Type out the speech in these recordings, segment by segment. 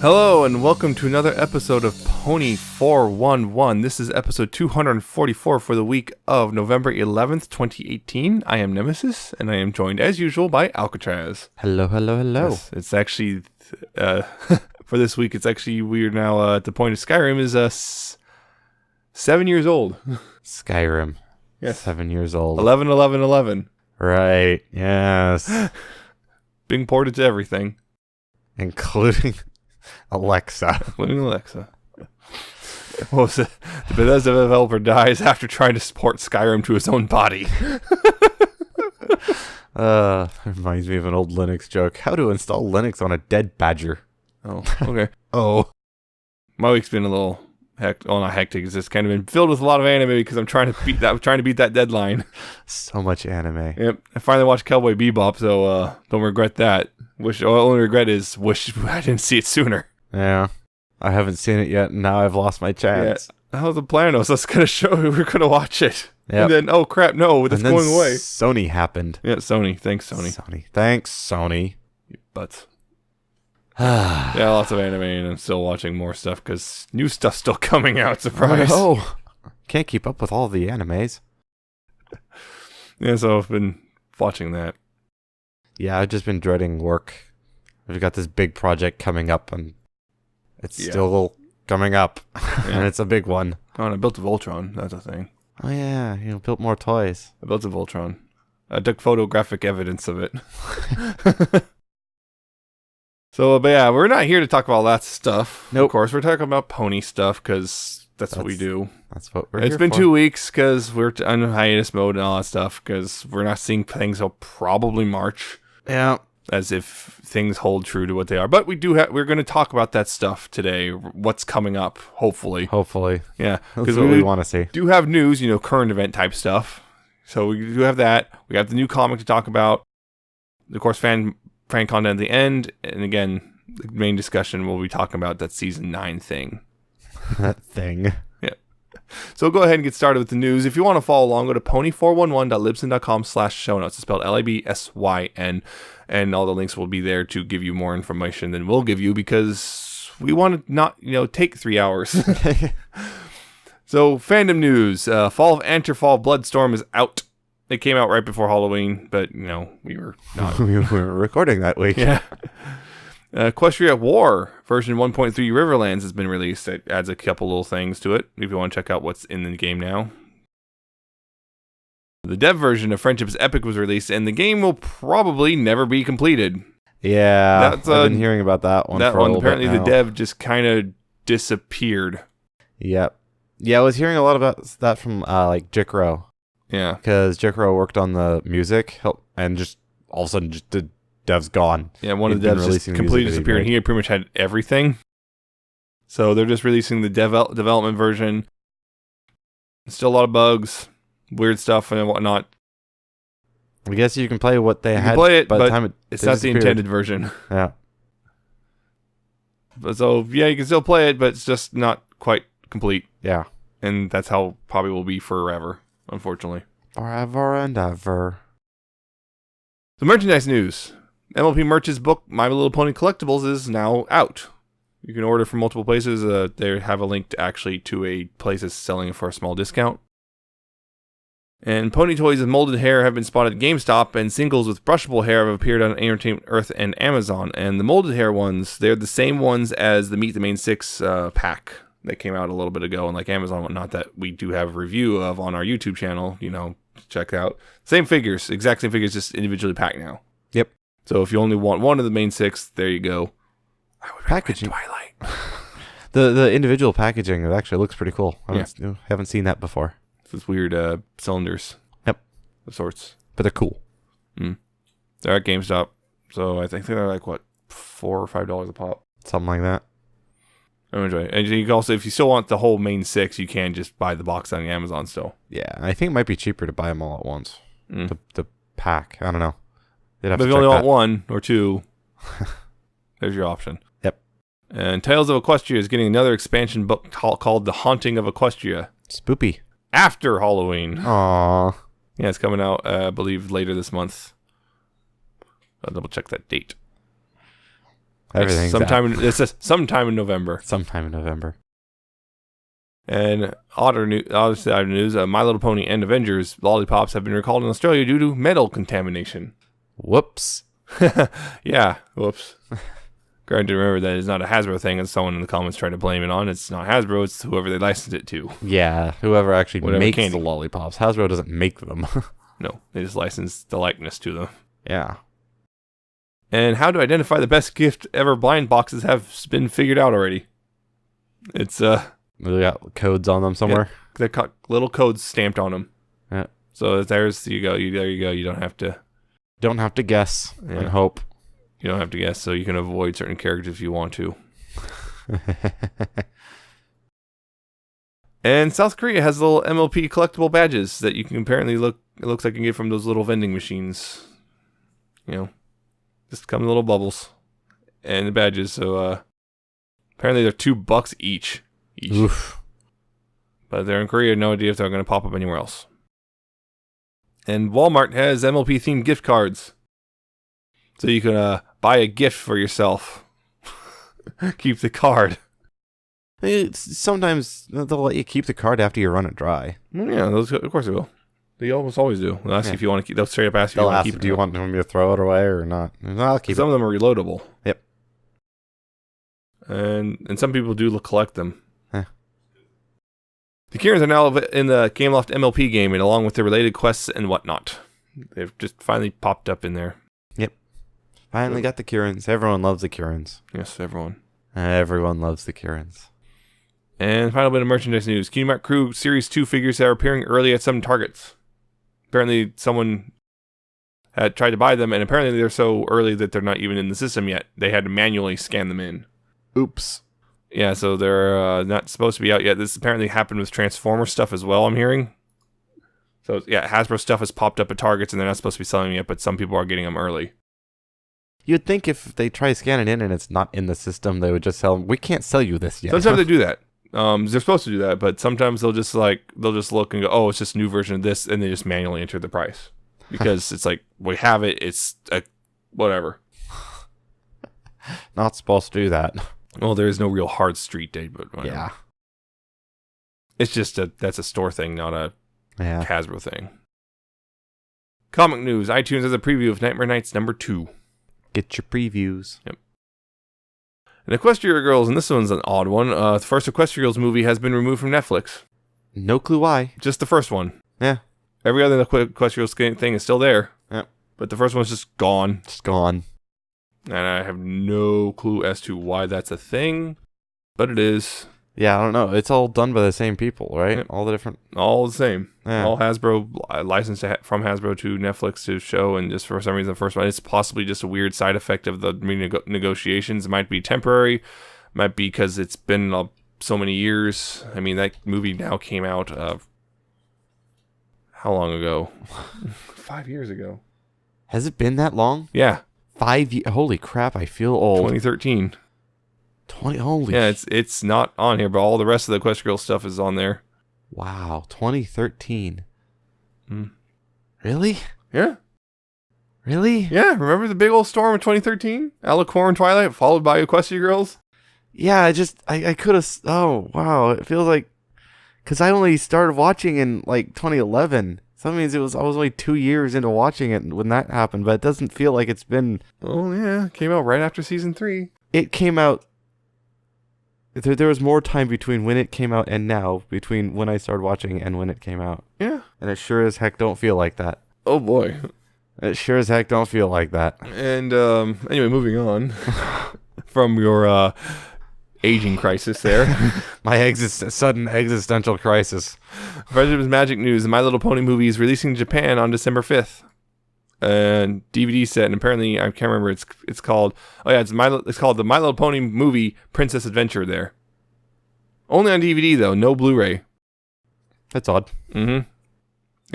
Hello and welcome to another episode of Pony 411. This is episode 244 for the week of November 11th, 2018. I am Nemesis, and I am joined as usual by Alca7raz. Hello, hello, hello. Yes, it's actually, for this week, it's actually, we're now at the point of Skyrim is 7 years old. Skyrim. Yes. 7 years old. 11, 11, 11. Right, yes. Being ported to everything. Including Alexa. Including Alexa. What was it? The Bethesda developer dies after trying to port Skyrim to his own body. Reminds me of an old Linux joke. How to install Linux on a dead badger. Oh, okay. My week's been a little not hectic. It's just kind of been filled with a lot of anime because I'm trying to beat that deadline. So much anime. Yep. I finally watched Cowboy Bebop, so don't regret that. Only regret is wish I didn't see it sooner. Yeah. I haven't seen it yet, and now I've lost my chance. Yeah. That was the plan. I was going to show we were going to watch it. Yep. And then, oh crap, no, it's going away. Sony happened. Yeah, Sony. Thanks, Sony. Thanks, Sony. But yeah, lots of anime, and I'm still watching more stuff because new stuff's still coming out. Surprise! Oh, can't keep up with all the animes. Yeah, so I've been watching that. Yeah, I've just been dreading work. We've got this big project coming up, and it's still coming up, and it's a big one. Oh, and I built a Voltron. That's a thing. Oh yeah, you built more toys. I built a Voltron. I took photographic evidence of it. So, but yeah, we're not here to talk about all that stuff. Nope. Of course, we're talking about pony stuff because that's what we do. That's what we're It's here been for. 2 weeks because we're on hiatus mode and all that stuff because we're not seeing things till probably March. Yeah. As if things hold true to what they are. But we do we're going to talk about that stuff today. What's coming up, hopefully. Yeah. That's what we want to see. Do have news, current event type stuff. So we do have that. We have the new comic to talk about. Of course, fan content at the end. And again, the main discussion we'll be talking about that season 9 thing. That thing. Yeah. So go ahead and get started with the news. If you want to follow along, go to pony411.libsyn.com/show notes. It's spelled LIBSYN. And all the links will be there to give you more information than we'll give you because we want to not, take 3 hours. So, fandom news. Fall of Anterfall Bloodstorm is out. It came out right before Halloween, but, we were not. We were recording that week. Yeah. Equestria War version 1.3 Riverlands has been released. It adds a couple little things to it if you want to check out what's in the game now. The dev version of Friendship's Epic was released, and the game will probably never be completed. Yeah, I've been hearing about that one. That for a one, little apparently bit now. the dev just kind of disappeared. Yep. Yeah, I was hearing a lot about that from Jikro. Yeah. Because Jikro worked on the music, and just all of a sudden, just the dev's gone. Yeah, one of the devs just completely disappeared. He pretty much had everything. So they're just releasing the development version. Still a lot of bugs, weird stuff, and whatnot. I guess you can play what they had. You can play it, by but the time it's not the intended version. Yeah. So, yeah, you can still play it, but it's just not quite complete. Yeah. And that's how probably will be forever, unfortunately. Forever and ever. So, merchandise news. MLP Merch's book, My Little Pony Collectibles, is now out. You can order from multiple places. They have a link to a place that's selling it for a small discount. And pony toys with molded hair have been spotted at GameStop, and singles with brushable hair have appeared on Entertainment Earth and Amazon. And the molded hair ones, they're the same ones as the Meet the Main 6 pack that came out a little bit ago, and Amazon and whatnot that we do have a review of on our YouTube channel. Check out. Same figures, exact same figures, just individually packed now. Yep. So if you only want one of the main 6, there you go. I would packaging. Twilight. The individual packaging, it actually looks pretty cool. I Yeah. haven't seen that before. Those weird cylinders. Yep. Of sorts. But they're cool. They're at GameStop. So I think they're $4 or $5 a pop. Something like that. I enjoy it. And you can also, if you still want the whole main 6, you can just buy the box on Amazon still. Yeah, I think it might be cheaper to buy them all at once. The pack. I don't know. But if you only want 1 or 2, there's your option. Yep. And Tales of Equestria is getting another expansion book called The Haunting of Equestria. Spoopy. After Halloween. Aww. Yeah, it's coming out, I believe, later this month. I'll double check that date. Everything's It's sometime in November. Sometime in November. And obviously, other news, My Little Pony and Avengers lollipops have been recalled in Australia due to metal contamination. Whoops. Yeah, whoops. Granted, remember that it's not a Hasbro thing, and someone in the comments tried to blame it on. It's not Hasbro, it's whoever they licensed it to. Yeah, whoever actually makes candy. the lollipops. Hasbro doesn't make them. No, they just license the likeness to them. Yeah. And how to identify the best gift ever blind boxes have been figured out already. It's, They got codes on them somewhere. Yeah, they've got little codes stamped on them. Yeah. So there you go. There you go. You don't have to. Don't have to guess and hope. You don't have to guess, so you can avoid certain characters if you want to. And South Korea has little MLP collectible badges that you can apparently it looks like you can get from those little vending machines. You know, just come in little bubbles and the badges. So apparently they're $2 each. Oof. But they're in Korea. No idea if they're going to pop up anywhere else. And Walmart has MLP themed gift cards, so you can buy a gift for yourself. Keep the card. Sometimes they'll let you keep the card after you run it dry. Yeah, of course they will. They almost always do. They'll ask you if you want to keep. They'll straight up ask you if you want to keep it. Do you want me to throw it away or not? I'll keep it. Some of them are reloadable. Yep. And some people do collect them. The Kirins are now in the Gameloft MLP game, and along with the related quests and whatnot. They've just finally popped up in there. Yep. Finally got the Kirins. Everyone loves the Kirins. Yes, everyone. Everyone loves the Kirins. And final bit of merchandise news. Cutie Mark Crew Series 2 figures are appearing early at some Targets. Apparently someone had tried to buy them, and apparently they're so early that they're not even in the system yet. They had to manually scan them in. Oops. Yeah, so they're not supposed to be out yet. This apparently happened with Transformer stuff as well, I'm hearing. So, yeah, Hasbro stuff has popped up at Targets, and they're not supposed to be selling them yet, but some people are getting them early. You'd think if they try scanning in and it's not in the system, they would just tell them, we can't sell you this yet. Sometimes they do that. They're supposed to do that, but sometimes they'll just look and go, oh, it's just a new version of this, and they just manually enter the price. Because it's like, we have it, it's whatever. Not supposed to do that. Well, there is no real hard street date, but whatever. Yeah. It's just that's a store thing, not a Yeah. Hasbro thing. Comic news. iTunes has a preview of Nightmare Nights #2. Get your previews. Yep. And Equestria Girls, and this one's an odd one. The first Equestria Girls movie has been removed from Netflix. No clue why. Just the first one. Yeah. Every other Equestria Girls thing is still there. Yep. But the first one's just gone. It's gone. And I have no clue as to why that's a thing. But it is. Yeah, I don't know. It's all done by the same people, right? Yep. All the different... All the same. Yeah. All Hasbro licensed from Hasbro to Netflix to show, and just for some reason the first one, it's possibly just a weird side effect of the negotiations. It might be temporary. Might be because it's been so many years. I mean, that movie now came out how long ago? 5 years ago. Has it been that long? Yeah. 5 years? Holy crap, I feel old. 2013. Holy yeah, it's not on here, but all the rest of the Equestria Girls stuff is on there. Wow, 2013. Hmm. Really? Yeah. Really? Yeah, remember the big old storm of 2013? Alicorn and Twilight, followed by Equestria Girls? Yeah, I could have... Oh, wow, it feels like... Because I only started watching in, like, 2011. So that means I was only 2 years into watching it when that happened, but it doesn't feel like it's been... Oh, yeah, it came out right after season 3. It came out... There was more time between when it came out and now, between when I started watching and when it came out. Yeah. And it sure as heck don't feel like that. Oh, boy. It sure as heck don't feel like that. And, anyway, moving on from your, aging crisis there. My sudden existential crisis. President's Magic News, the My Little Pony movie is releasing in Japan on December 5th. And DVD set, and apparently I can't remember. It's called. Oh yeah, it's called the My Little Pony movie Princess Adventure. There, only on DVD though, no Blu-ray. That's odd. Mm-hmm.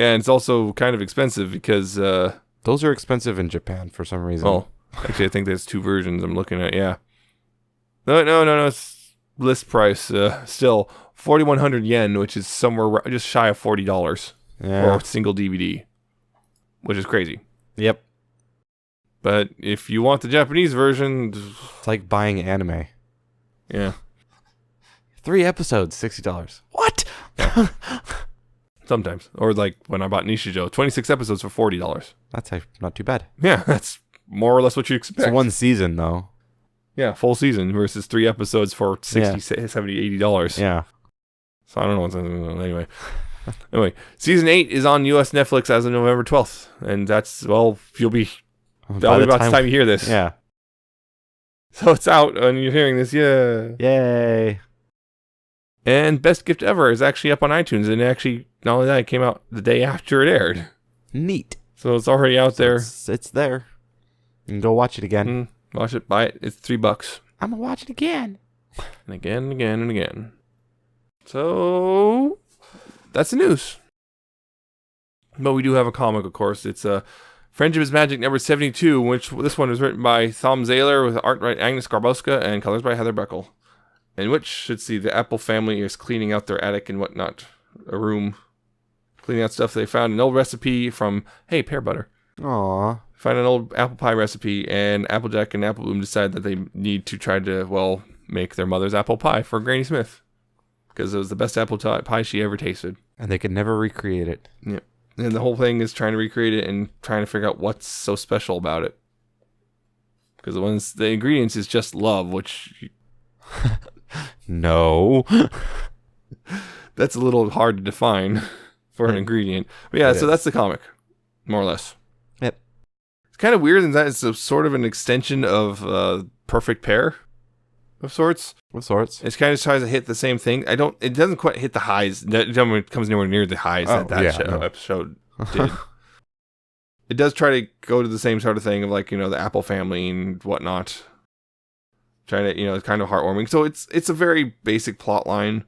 Yeah, and it's also kind of expensive because those are expensive in Japan for some reason. Oh, actually, I think there's 2 versions I'm looking at. Yeah. No. It's list price. Still 4,100 yen, which is somewhere just shy of $40 for a single DVD, which is crazy. Yep. But if you want the Japanese version, It's like buying anime. yeah. 3 episodes, $60. What? Sometimes. Or like when I bought Nishijo, 26 episodes for $40. That's not too bad. Yeah, that's more or less what you expect. It's one season, though. Yeah, full season versus 3 episodes for $60, $70, $80. Yeah. So I don't know what's anyway. Anyway, season 8 is on US Netflix as of November 12th. And that's, well, that'll be about the time you hear this. Yeah. So it's out and you're hearing this, yeah. Yay. And Best Gift Ever is actually up on iTunes. And actually, not only that, it came out the day after it aired. Neat. So it's already out there. It's there. You can go watch it again. Watch it, buy it. It's $3. I'm going to watch it again. And again and again and again. So that's the news. But we do have a comic, of course. It's Friendship is Magic number 72, which this one was written by Thom Zahler with art by Agnes Garbowska and colors by Heather Breckel. In which, should see, the Apple family is cleaning out their attic and whatnot. A room. Cleaning out stuff. They found an old recipe from, hey, pear butter. Aww. Find an old apple pie recipe, and Applejack and Apple Bloom decide that they need to try to, well, make their mother's apple pie for Granny Smith. Because it was the best apple pie she ever tasted. And they could never recreate it. Yeah. And the whole thing is trying to recreate it and trying to figure out what's so special about it. Because the ingredients is just love, which... No. That's a little hard to define for an ingredient. But yeah, so that's the comic. More or less. Yep. It's kind of weird in that it's a sort of an extension of Perfect Pair of sorts. Of sorts. It kind of tries to hit the same thing. It doesn't quite hit the highs. It comes nowhere near the highs episode did. It does try to go to the same sort of thing of like, the Apple family and whatnot. Trying to, it's kind of heartwarming. So it's a very basic plot line,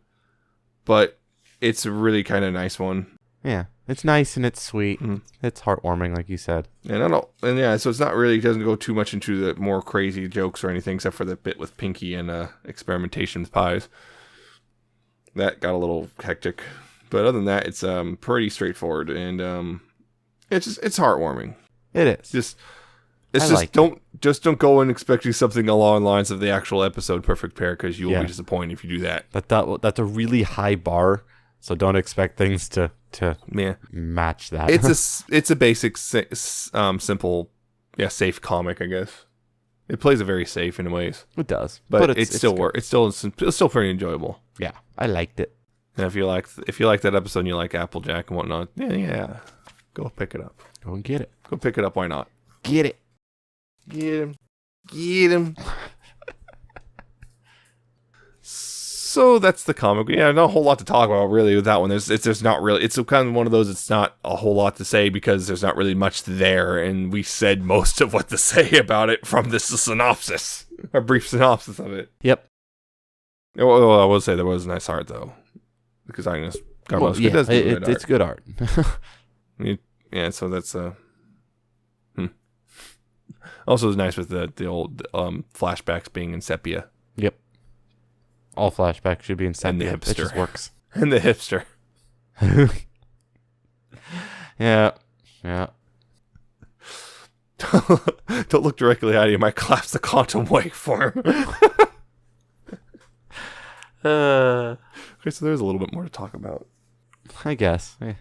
but it's a really kind of nice one. Yeah. It's nice and it's sweet. Mm-hmm. It's heartwarming, like you said. So it's not really, it doesn't go too much into the more crazy jokes or anything, except for the bit with Pinky and experimentation with pies. That got a little hectic. But other than that, it's pretty straightforward, and it's heartwarming. It is. Don't go in expecting something along the lines of the actual episode Perfect Pair, because you will be disappointed if you do that. That's a really high bar, so don't expect things to match that. It's a basic simple safe comic, I guess. It plays it very safe in ways. It does, but it still works. It's still pretty enjoyable. Yeah, I liked it. And if you like that episode and you like Applejack and whatnot, go pick it up. Go and get it. Go pick it up. Why not? Get it. Get him. So that's the comic. Yeah, not a whole lot to talk about really with that one. There's not really. It's kind of one of those. It's not a whole lot to say because there's not really much there, and we said most of what to say about it from this synopsis, a brief synopsis of it. Yep. Well, I will say there was nice art though, because Agnes Garbowska it's good art. Yeah, so that's Also, it's nice with the old flashbacks being in sepia. Yep. All flashbacks should be in sepia. And the hipster. It just works. And the hipster. Yeah. Don't look directly at you. I might collapse the quantum waveform. Okay, so there's a little bit more to talk about. I guess. Yeah.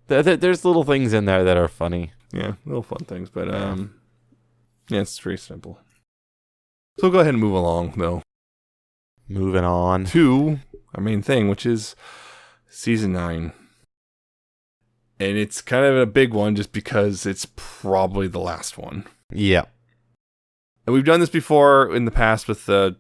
There's little things in there that are funny. Yeah, little fun things, but it's pretty simple. So go ahead and move along, though. Moving on to our main thing, which is season 9. And it's kind of a big one just because it's probably the last one. Yeah. And we've done this before in the past with the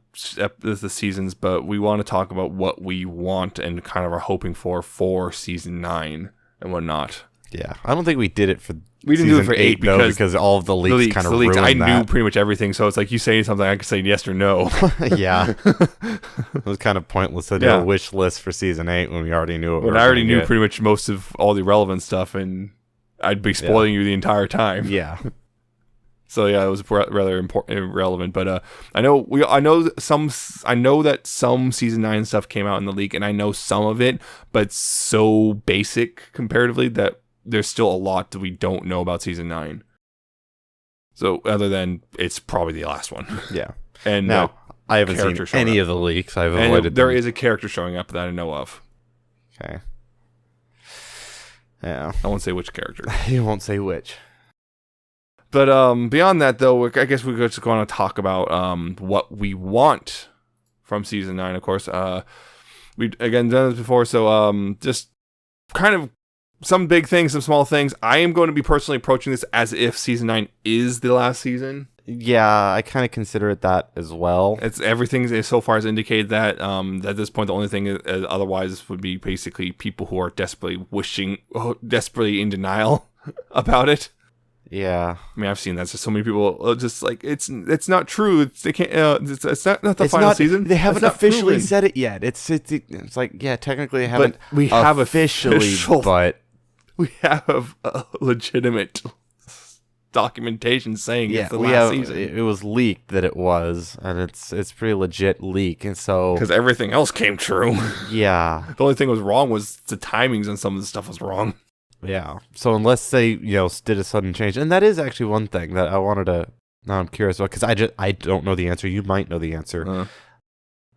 seasons, but we want to talk about what we want and kind of are hoping for season 9 and whatnot. Yeah. I don't think we did it for We didn't do it for 8 because all of the leaks kind of ruined that. I knew pretty much everything, so it's like you say something, I could say yes or no. Yeah. It was kind of pointless to do a wish list for season 8 when we already knew it. When I already knew pretty much most of all the relevant stuff, and I'd be spoiling you the entire time. Yeah. So yeah, it was rather irrelevant. But I know that some season 9 stuff came out in the leak, and I know some of it, but it's so basic comparatively that there's still a lot that we don't know about season 9. So other than it's probably the last one. Yeah. And now I haven't seen any of the leaks. I've avoided. There is a character showing up that I know of. Okay. Yeah. I won't say which character. You won't say which. But beyond that, though, I guess we're just going to talk about what we want from season 9. Of course, we've again done this before, so just kind of some big things, some small things. I am going to be personally approaching this as if season 9 is the last season. Yeah, I kind of consider it that as well. It's everything so far has indicated that. At this point, the only thing otherwise would be basically people who are desperately in denial about it. Yeah, I mean, I've seen that. So many people just like it's not true. They can't. It's not the final season. They haven't officially said it yet. It's like technically they haven't. But we have officially, but we have a legitimate documentation saying it's the last season. It was leaked that it was, and it's pretty legit leak, and so because everything else came true. Yeah, the only thing that was wrong was the timings on some of the stuff was wrong. Yeah. So unless they, did a sudden change, and that is actually one thing that I wanted to. Now I'm curious about because I don't know the answer. You might know the answer.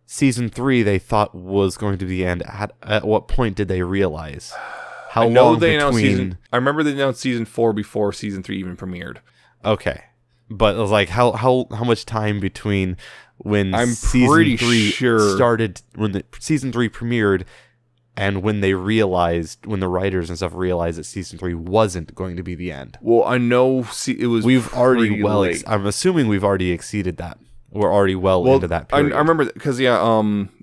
Season 3 they thought was going to be the end. At what point did they realize? How long between? I remember they announced season 4 before season 3 even premiered. Okay, but it was like how much time between when I'm season pretty 3 sure started, when the season 3 premiered, and when the writers and stuff realized that season 3 wasn't going to be the end. Well, I know it was. We've already late. I'm assuming we've already exceeded that. We're already into that period. I remember because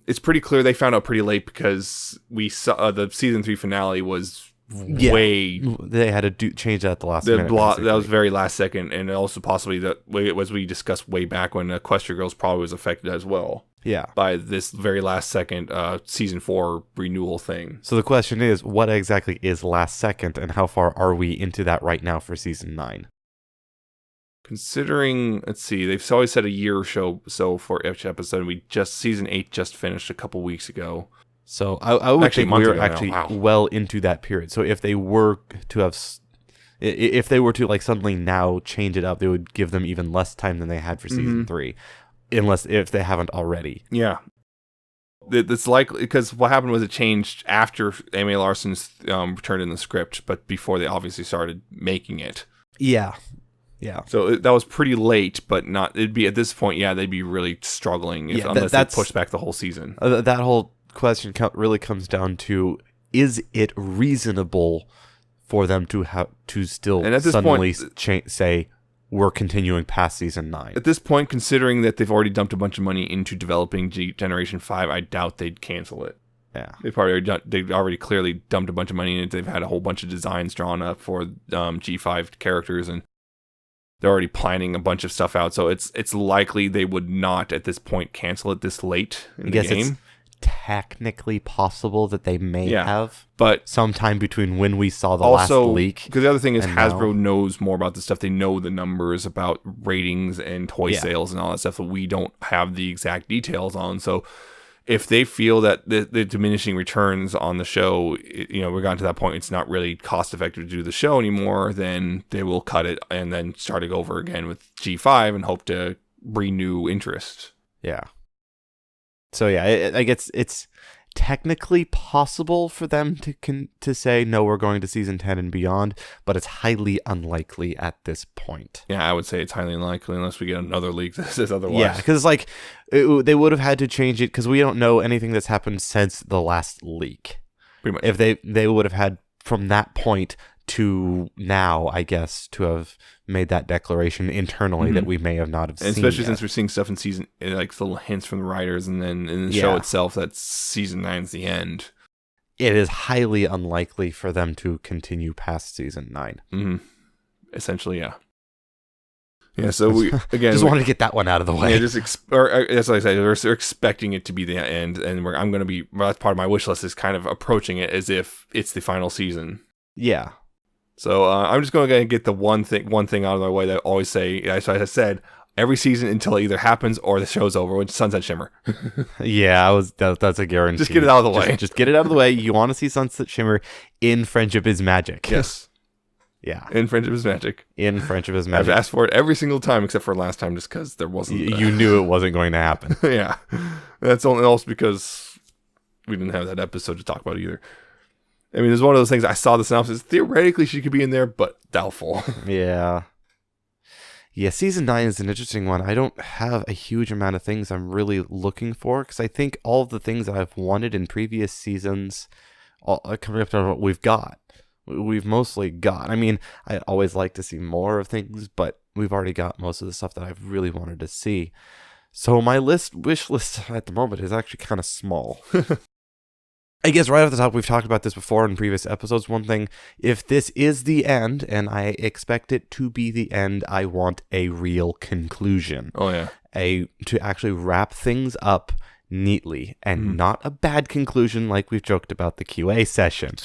it's pretty clear they found out pretty late because we saw the season 3 finale was way. They had to change that at the last minute. That was very last second, and also possibly as we discussed way back when Equestria Girls probably was affected as well. Yeah, by this very last second season 4 renewal thing. So the question is, what exactly is last second, and how far are we into that right now for season 9? Considering, let's see, they've always said a year or so for each episode. Season 8 just finished a couple weeks ago. So I would think we're actually well into that period. So if they were to like suddenly now change it up, they would give them even less time than they had for season 3. If they haven't already. Yeah. It's likely because what happened was it changed after Amy Larson's turned in the script, but before they obviously started making it. Yeah. Yeah. So that was pretty late, but it'd be at this point, they'd be really struggling unless they pushed back the whole season. That whole question really comes down to, is it reasonable for them to still suddenly say, we're continuing past season 9. At this point, considering that they've already dumped a bunch of money into developing Generation 5, I doubt they'd cancel it. Yeah. They've already clearly dumped a bunch of money in it. They've had a whole bunch of designs drawn up for G5 characters, and they're already planning a bunch of stuff out. So it's likely they would not, at this point, cancel it this late in the game. It's technically possible that they may have, but sometime between when we saw the last leak. Because the other thing is Hasbro knows more about this stuff. They know the numbers about ratings and toy sales and all that stuff that we don't have the exact details on. So if they feel that the diminishing returns on the show, we're gotten to that point, it's not really cost effective to do the show anymore, then they will cut it and then start it over again with G5 and hope to renew interest. Yeah. So I guess it's technically possible for them to say, no, we're going to season 10 and beyond, but it's highly unlikely at this point. Yeah, I would say it's highly unlikely unless we get another leak that says otherwise. Yeah, because they would have had to change it because we don't know anything that's happened since the last leak. Pretty much. If they would have had from that point to now, I guess, to have made that declaration internally that we may have not have seen. Especially since we're seeing stuff in season, like little hints from the writers, and then in the show itself, that season 9's the end. It is highly unlikely for them to continue past season 9. Mm-hmm. Essentially, yeah. Yeah, so we just wanted to get that one out of the way. Yeah, as I said, we're expecting it to be the end, and I'm going to be. That's part of my wish list is kind of approaching it as if it's the final season. Yeah. So I'm just going to get the one thing out of my way that I always say. As I said, every season until it either happens or the show's over, which is Sunset Shimmer. Yeah, that's a guarantee. Just get it out of the way. Just get it out of the way. You want to see Sunset Shimmer in Friendship is Magic. Yes. Yeah. In Friendship is Magic. In Friendship is I've Magic. asked for it every single time except for last time just because there wasn't... You knew it wasn't going to happen. Yeah. That's only also because we didn't have that episode to talk about either. I mean, it's one of those things, I saw the synopsis. Theoretically, she could be in there, but doubtful. Yeah. Yeah, season 9 is an interesting one. I don't have a huge amount of things I'm really looking for, because I think all of the things that I've wanted in previous seasons are coming up to what we've got. We've mostly got. I mean, I always like to see more of things, but we've already got most of the stuff that I've really wanted to see. So my wish list at the moment is actually kind of small. I guess right off the top, we've talked about this before in previous episodes. One thing, if this is the end, and I expect it to be the end, I want a real conclusion. Oh, yeah. To actually wrap things up neatly, and not a bad conclusion like we've joked about the QA session.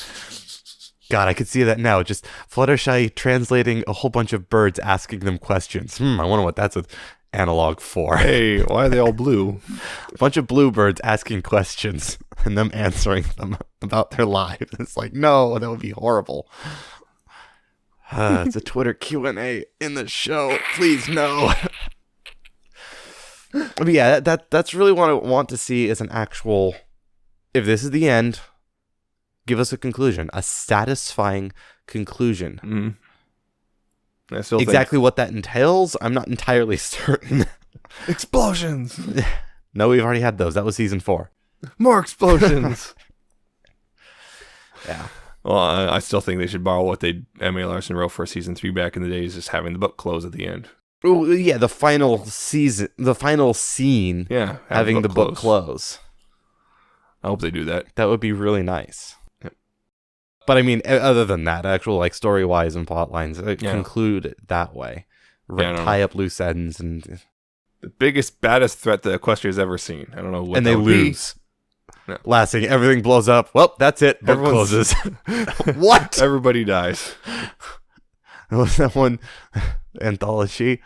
God, I could see that now. Just Fluttershy translating a whole bunch of birds, asking them questions. I wonder what that's an analog for. Hey, why are they all blue? A bunch of bluebirds asking questions and them answering them about their lives. It's like, no, that would be horrible. It's a Twitter Q&A in the show. Please, no. But yeah, that's really what I want to see is an actual, if this is the end, give us a conclusion, a satisfying conclusion. I still exactly what that entails, I'm not entirely certain. Explosions! No, we've already had those. That was season 4. More explosions! Yeah. Well, I still think they should borrow what Emily Larson wrote for season 3 back in the days, just having the book close at the end. Oh, yeah, the final scene. Yeah, having the book close. I hope they do that. That would be really nice. But I mean, other than that, actual like story-wise and plot lines, conclude it that way. Tie up loose ends and the biggest, baddest threat that Equestria's ever seen. I don't know what. And they lose. No. Last thing, everything blows up. Well, that's it. Book closes. What? Everybody dies. Was that one anthology?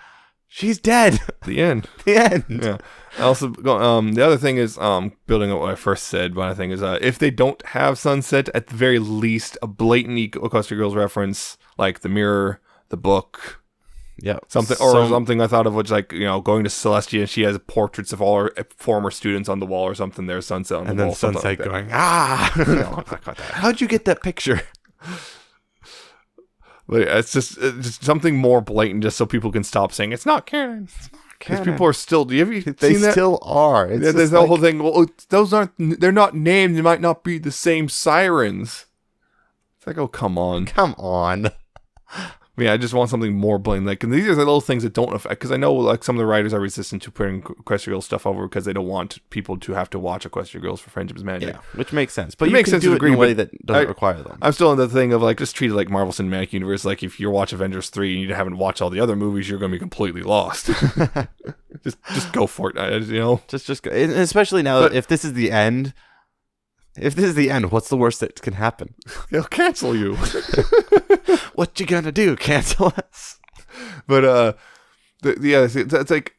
She's dead. The end. The end. Yeah. Also, the other thing is, building on what I first said, one thing is, if they don't have Sunset, at the very least, a blatant Equestria Girls reference, like the mirror, the book, yeah, something I thought of, which like going to Celestia and she has portraits of all her former students on the wall or something. There's Sunset on the wall, and then Sunset like going, No, how'd you get that picture? But it's just something more blatant, just so people can stop saying it's not Kirin. Because people are still. Have you seen that? They still are. Yeah, there's the whole thing. Well, those aren't. They're not named. They might not be the same sirens. It's like, oh, come on. Come on. I mean, I just want something more blatant. Like, and these are the little things that don't affect. Because I know, like, some of the writers are resistant to putting Equestria Girls stuff over because they don't want people to have to watch Equestria Girls for Friendship is Magic. Yeah, which makes sense. But it makes sense do to it in a way that doesn't require them. I'm still in the thing of like just treat it like Marvel Cinematic Universe. Like if you watch Avengers 3 and you haven't watched all the other movies, you're going to be completely lost. just go for it. Just go. And especially now, if this is the end. If this is the end, what's the worst that can happen? They'll cancel you. What you gonna do? Cancel us? But it's like,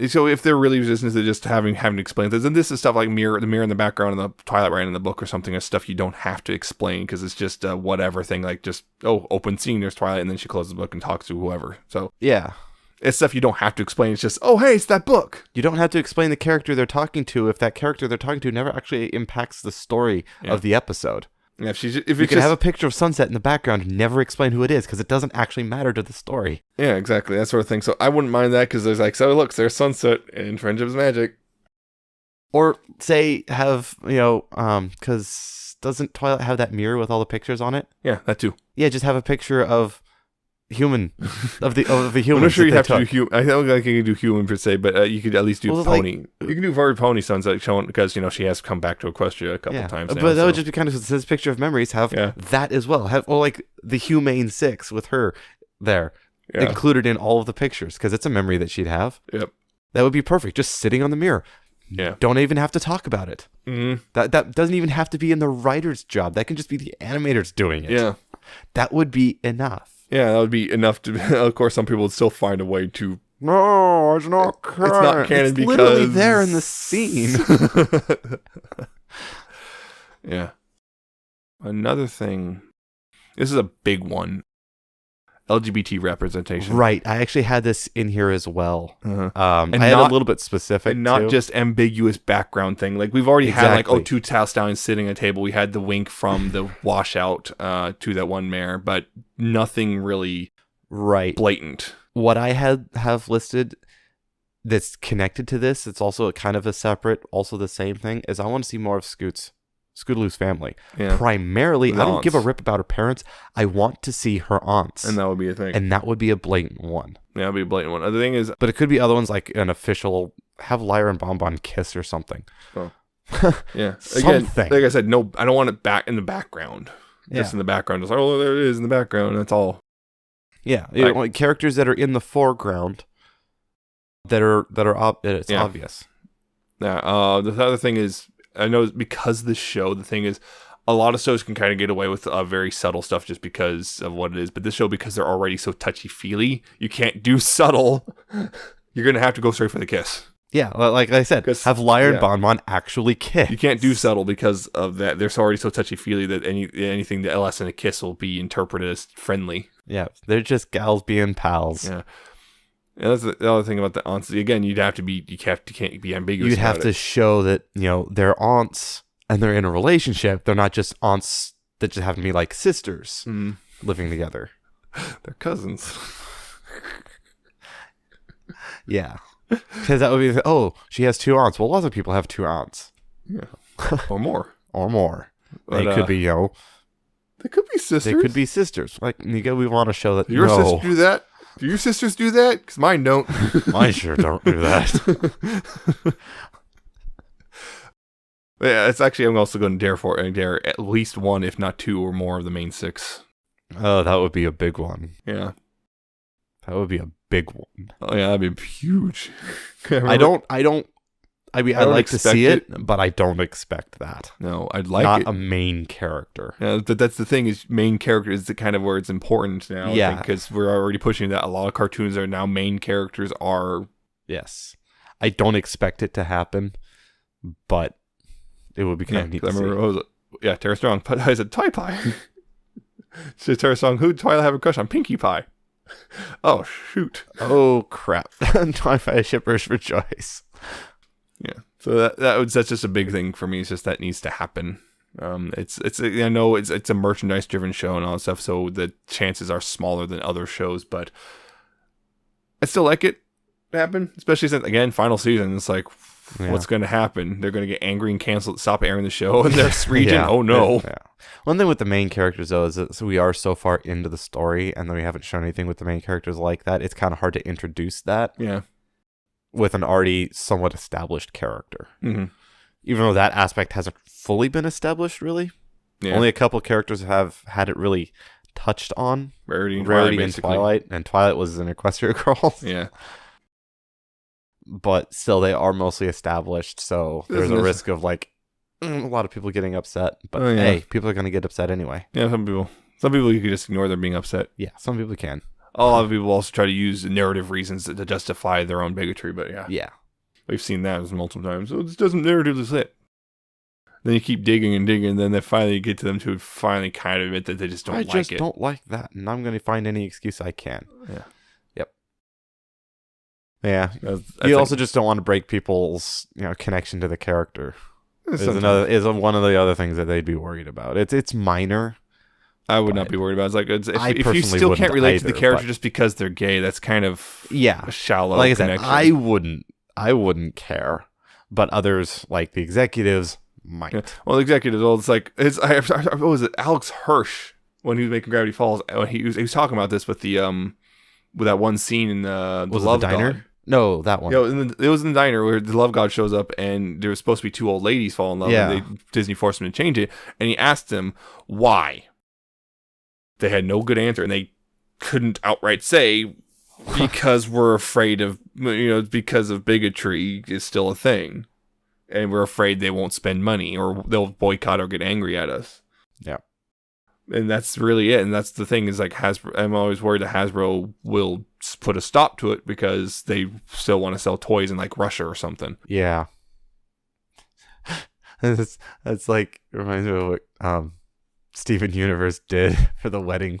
so if they're really resistant to just having to explain this, and this is stuff like the mirror in the background in the Twilight right in the book or something, is stuff you don't have to explain because it's just a whatever thing, like just open scene, there's Twilight, and then she closes the book and talks to whoever. So yeah. It's stuff you don't have to explain. It's just, oh, hey, it's that book. You don't have to explain the character they're talking to if that character they're talking to never actually impacts the story of the episode. Yeah, if you can have a picture of Sunset in the background and never explain who it is because it doesn't actually matter to the story. Yeah, exactly. That sort of thing. So I wouldn't mind that because there's like, so look, there's Sunset in Friendship is Magic. Or say have, because doesn't Twilight have that mirror with all the pictures on it? Yeah, that too. Yeah, just have a picture of human of the human. I'm not sure you have to do human. I don't think you can do human per se, but you could at least do pony. You can do very pony Sunset showing because she has come back to Equestria a couple times now. But that would just be kind of this picture of memories have that as well. Have like the Humane 6 with her there included in all of the pictures because it's a memory that she'd have. Yep, that would be perfect. Just sitting on the mirror. Yeah, don't even have to talk about it. Mm-hmm. That doesn't even have to be in the writer's job. That can just be the animators doing it. Yeah, that would be enough. Yeah, that would be enough to. Of course, some people would still find a way to. No, it's not canon. It's not canon because literally there in the scene. Yeah. Another thing. This is a big one. LGBT representation. Right. I actually had this in here as well. And I had a little bit specific. And not too. just ambiguous background thing. Like, we've already had, like, Exactly. two house stallions sitting at a table. We had the wink from the washout to that one mare, but nothing really right blatant. What I have listed that's connected to this, it's also kind of a separate, also the same thing, is I want to see more of Scootaloo's family. Yeah. Primarily, The I don't aunts. give a rip about her parents. I want to see her aunts. And that would be a thing. And that would be a blatant one. Yeah, that would be a blatant one. The thing is, But it could be other ones like an official, have Lyra and Bonbon kiss or something. yeah. Again, Something. like I said, no, I don't want it back in the background. Just in the background. It's like, oh, there it is in the background. That's all. Yeah. Like- Characters that are in the foreground it's Yeah. obvious. Yeah. The other thing is, I know because of this show, the thing is, a lot of shows can kind of get away with very subtle stuff just because of what it is. But this show, because they're already so touchy-feely, you can't do subtle. You're going to have to go straight for the kiss. Yeah, like I said, 'Cause- have Lyra and yeah. Bonbon actually kiss. You can't do subtle because of that. They're already so touchy-feely that anything that less than a kiss will be interpreted as friendly. Yeah, they're just gals being pals. Yeah. And that's the other thing about the aunts. Again, you can't be ambiguous. You'd have about to it. show that, they're aunts and they're in a relationship. They're not just aunts that just happen to be like sisters living together. They're cousins. Yeah. Because that would be, she has two aunts. Well, lots of people have two aunts. Yeah. Or more. Or more. But, They could be, They could be sisters. they could be sisters. Like, we want to show that, Do your sisters do that? Do your sisters do that? Because mine don't. I sure don't do that. Yeah, it's actually, I'm also going to dare at least one, if not two or more of the main six. Oh, that would be a big one. Yeah. That would be a big one. Oh, yeah, that'd be huge. I mean, I don't like to expect see it, it. but I don't expect that. No, I'd like Not it. a main character. Yeah, but that's the thing, is main character is the kind of where it's important now. Yeah. Because we're already pushing that. A lot of cartoons are now main characters are. Yes. I don't expect it to happen, but it would be kind of neat to I remember, see. Tara Strong. I said, Tie Pie. So Tara Strong, who did Twilight have a crush on? Pinkie Pie. Oh, shoot. Oh, crap. Wi-Fi shippers rejoice. Yeah. So that's just a big thing for me. It's just that needs to happen. I know it's a merchandise driven show and all that stuff, so the chances are smaller than other shows, but I still like it to happen, especially since, again, final season. It's like, what's going to happen? They're going to get angry and cancel, stop airing the show in their region. Yeah. Oh no. Yeah. One thing with the main characters though is that we are so far into the story, and then we haven't shown anything with the main characters like that. It's kind of hard to introduce that Yeah. with an already somewhat established character. Mm-hmm. Even though that aspect hasn't fully been established, really. Yeah. Only a couple characters have had it really touched on. Rarity and Twilight, and Twilight was an Equestria Girls. Yeah. But still, they are mostly established, so there's a Isn't it- risk of like a lot of people getting upset. But Oh, yeah. hey, people are going to get upset anyway. Yeah, some people you could just ignore them being upset. Yeah, some people can. A lot of people also try to use narrative reasons to justify their own bigotry, but Yeah. we've seen that multiple times. So this doesn't narratively fit. Then you keep digging and digging, and then they finally get to them to finally kind of admit that they just don't like it. I just don't like that, and I'm going to find any excuse I can. Yeah. Yep. Yeah. I You also just don't want to break people's connection to the character. Is sometimes- one of the other things that they'd be worried about. It's minor. I would not be worried about it. It's like I if you personally still can't wouldn't relate to the either, character but- just because they're gay, that's kind of Yeah. a shallow Like I said, connection. I wouldn't care, but others like the executives might. Yeah. Well, the executives, it's like what was it? Alex Hirsch, when he was making Gravity Falls, when he was talking about this with the with that one scene in the Was Love it the diner? God. No, that one. It was in the diner where the Love God shows up, and there was supposed to be two old ladies fall in love, and Disney forced him to change it, and he asked them why. They had no good answer, and they couldn't outright say because we're afraid of because of bigotry is still a thing, and we're afraid they won't spend money or they'll boycott or get angry at us. Yeah. And that's really it. And that's the thing is like Hasbro. I'm always worried that Hasbro will put a stop to it because they still want to sell toys in like Russia or something. Yeah. That's like reminds me of what Steven Universe did for the wedding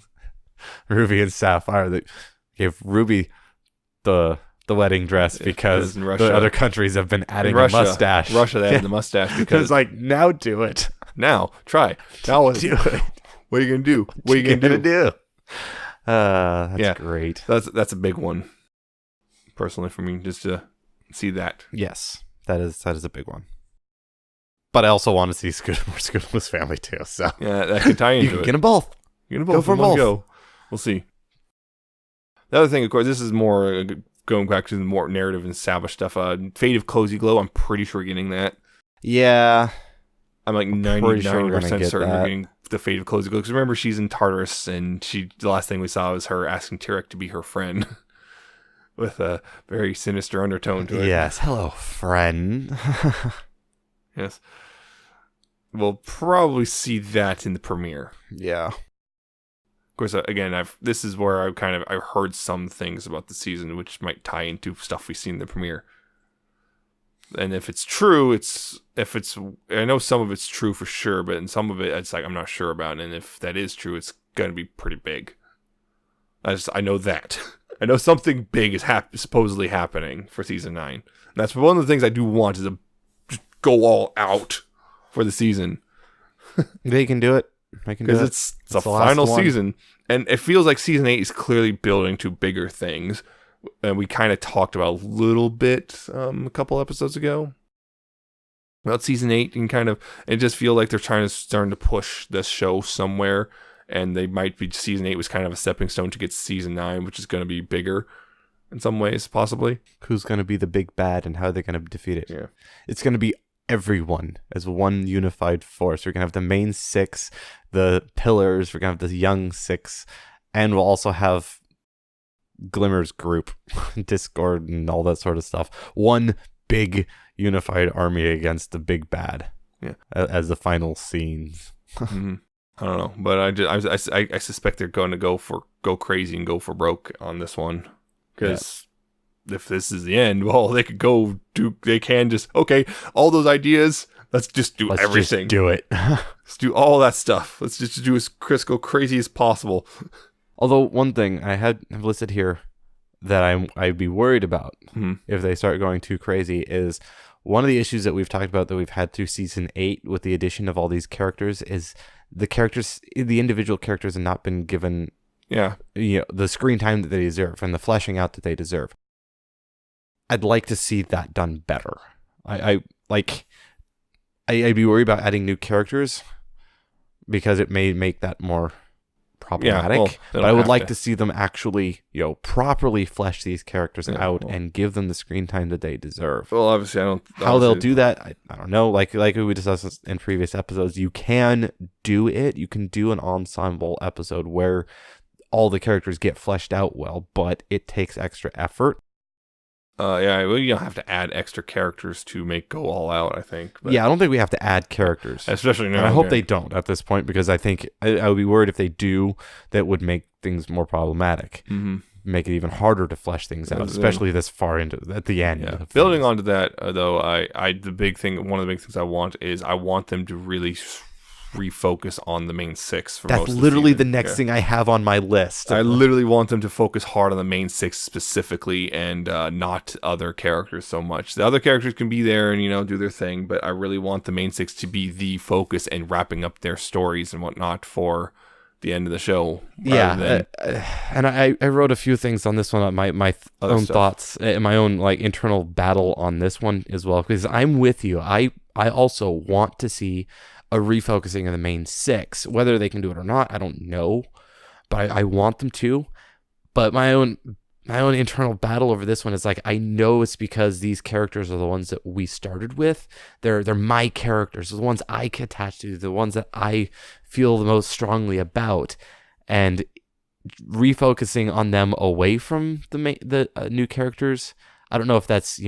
Ruby and Sapphire. They gave Ruby the wedding dress because in Russia. the other countries have been adding In Russia, a mustache. Russia, they had the mustache because It's like, now do it. now try. Now what? Do it. What are you gonna do? What are you gonna do? That's great. That's a big one, personally for me, just to see that. Yes, that is a big one. But I also want to see more Scoodless family too. So Yeah, that could tie into you can it. get them both. Get them Go both for in one both. go. We'll see. The other thing, of course, this is more going back to the more narrative and established stuff. Fate of Cozy Glow. I'm pretty sure we're getting that. Yeah, I'm like pretty sure we're 99% gonna get certain that. we're getting the Fate of Cozy Glow. Because remember, she's in Tartarus, and the last thing we saw was her asking Tyrek to be her friend, with a very sinister undertone to it. Yes. Hello, friend. Yes. We'll probably see that in the premiere. Yeah. Of course, again, this is where I've heard some things about the season, which might tie into stuff we see in the premiere. And if it's true, I know some of it's true for sure, but in some of it, it's like I'm not sure about. And if that is true, it's gonna be pretty big. I know that. I know something big is supposedly happening for season 9. And that's one of the things I do want is to just go all out for the season. They can do it. They can do it. Because it's the final season, and it feels like season 8 is clearly building to bigger things. And we kind of talked about a little bit a couple episodes ago about season 8, and it just feel like they're starting to push this show somewhere, and they might be season 8 was kind of a stepping stone to get to season 9, which is going to be bigger in some ways, possibly. Who's going to be the big bad and how they're going to defeat it? Yeah, It's going to be everyone as one unified force. We're going to have the main 6, the pillars, we're going to have the young 6, and we'll also have Glimmer's group, Discord, and all that sort of stuff. One big unified army against the big bad. Yeah, as the final scenes. mm-hmm. I don't know, but I suspect they're going to go crazy and go for broke on this one, because if this is the end, well, they could okay, all those ideas, let's just do everything. Just do it. Let's do all that stuff. Let's just do as go crazy as possible. Although one thing I have listed here that I'd be worried about if they start going too crazy is one of the issues that we've talked about that we've had through season 8 with the addition of all these characters is the individual characters have not been given the screen time that they deserve and the fleshing out that they deserve. I'd like to see that done better. I'd be worried about adding new characters because it may make that more problematic. But I would like to see them actually, properly flesh these characters out and give them the screen time that they deserve. Well, obviously, How they'll do that, I don't know. Like we discussed in previous episodes, you can do it. You can do an ensemble episode where all the characters get fleshed out well, but it takes extra effort. You don't have to add extra characters to make go all out, I think. But I don't think we have to add characters. Especially now. And I hope they don't at this point, because I think I would be worried if they do, that would make things more problematic. Mm-hmm. Make it even harder to flesh things out, especially this far into at the end. Yeah. Building onto that, though, one of the big things I want is I want them to really refocus on the main 6 for That's most literally of the the next thing I have on my list. I literally want them to focus hard on the main 6 specifically, and not other characters so much. The other characters can be there and do their thing, but I really want the main 6 to be the focus and wrapping up their stories and whatnot for the end of the show. And I wrote a few things on this one, my own thoughts, my own internal battle on this one as well, because I'm with you. I also want to see a refocusing of the main 6. Whether they can do it or not, I don't know, but I want them to. But my own internal battle over this one is I know it's because these characters are the ones that we started with. They're my characters, the ones I can attach to, the ones that I feel the most strongly about, and refocusing on them away from the new characters. I don't know if that's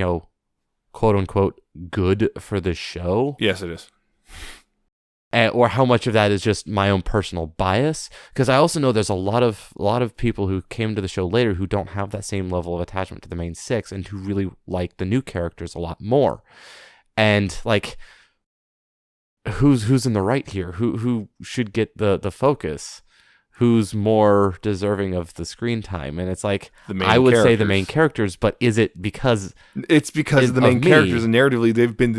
quote unquote good for the show. Yes, it is. Or how much of that is just my own personal bias, because I also know there's a lot of people who came to the show later who don't have that same level of attachment to the main 6 and who really like the new characters a lot more. And who's in the right here? Who should get the focus? who's more deserving of the screen time? And it's like, The main I would say the characters. main characters, but is it because It's because of the of main me. characters, and narratively,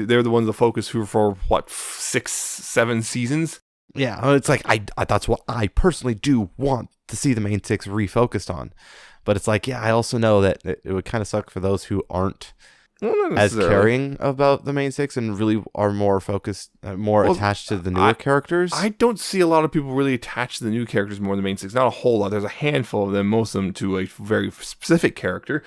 they're the ones the focus who for what 6, 7 seasons. Yeah, it's like I that's what I personally do want to see the main 6 refocused on. But it's like, yeah, I also know that it would kind of suck for those who aren't Well, not as necessarily. caring about the main 6 and really are more focused, more attached to the newer characters. I don't see a lot of people really attached to the new characters more than the main 6. Not a whole lot. There's a handful of them, most of them to a very specific character.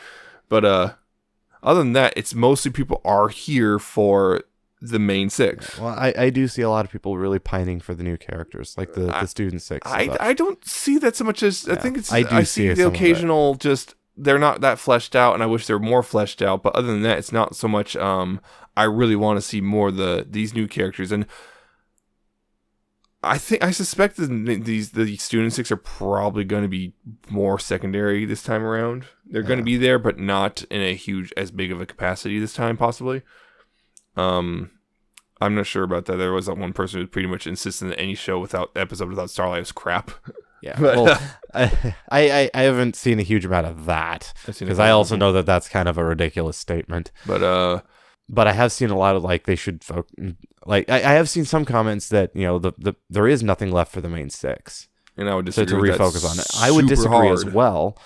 But other than that, it's mostly people are here for the main 6. Well, I do see a lot of people really pining for the new characters, like the student 6. I don't see that so much as I think it's I see see the some of it. occasional just they're not that fleshed out, and I wish they were more fleshed out. But other than that, it's not so much. I really want to see more of these new characters, and I suspect that the student 6 are probably going to be more secondary this time around. They're going to be there, but not in as big of a capacity this time, possibly. I'm not sure about that. There was that one person who pretty much insisted that any episode without Starlight was crap. Yeah, But, well, I haven't seen a huge amount of that I've seen a because I couple. also know that that's kind of a ridiculous statement. But I have seen a lot of like they should like I have seen some comments that there is nothing left for the main 6 and I would to disagree with that refocus on it. I would super disagree as hard. well.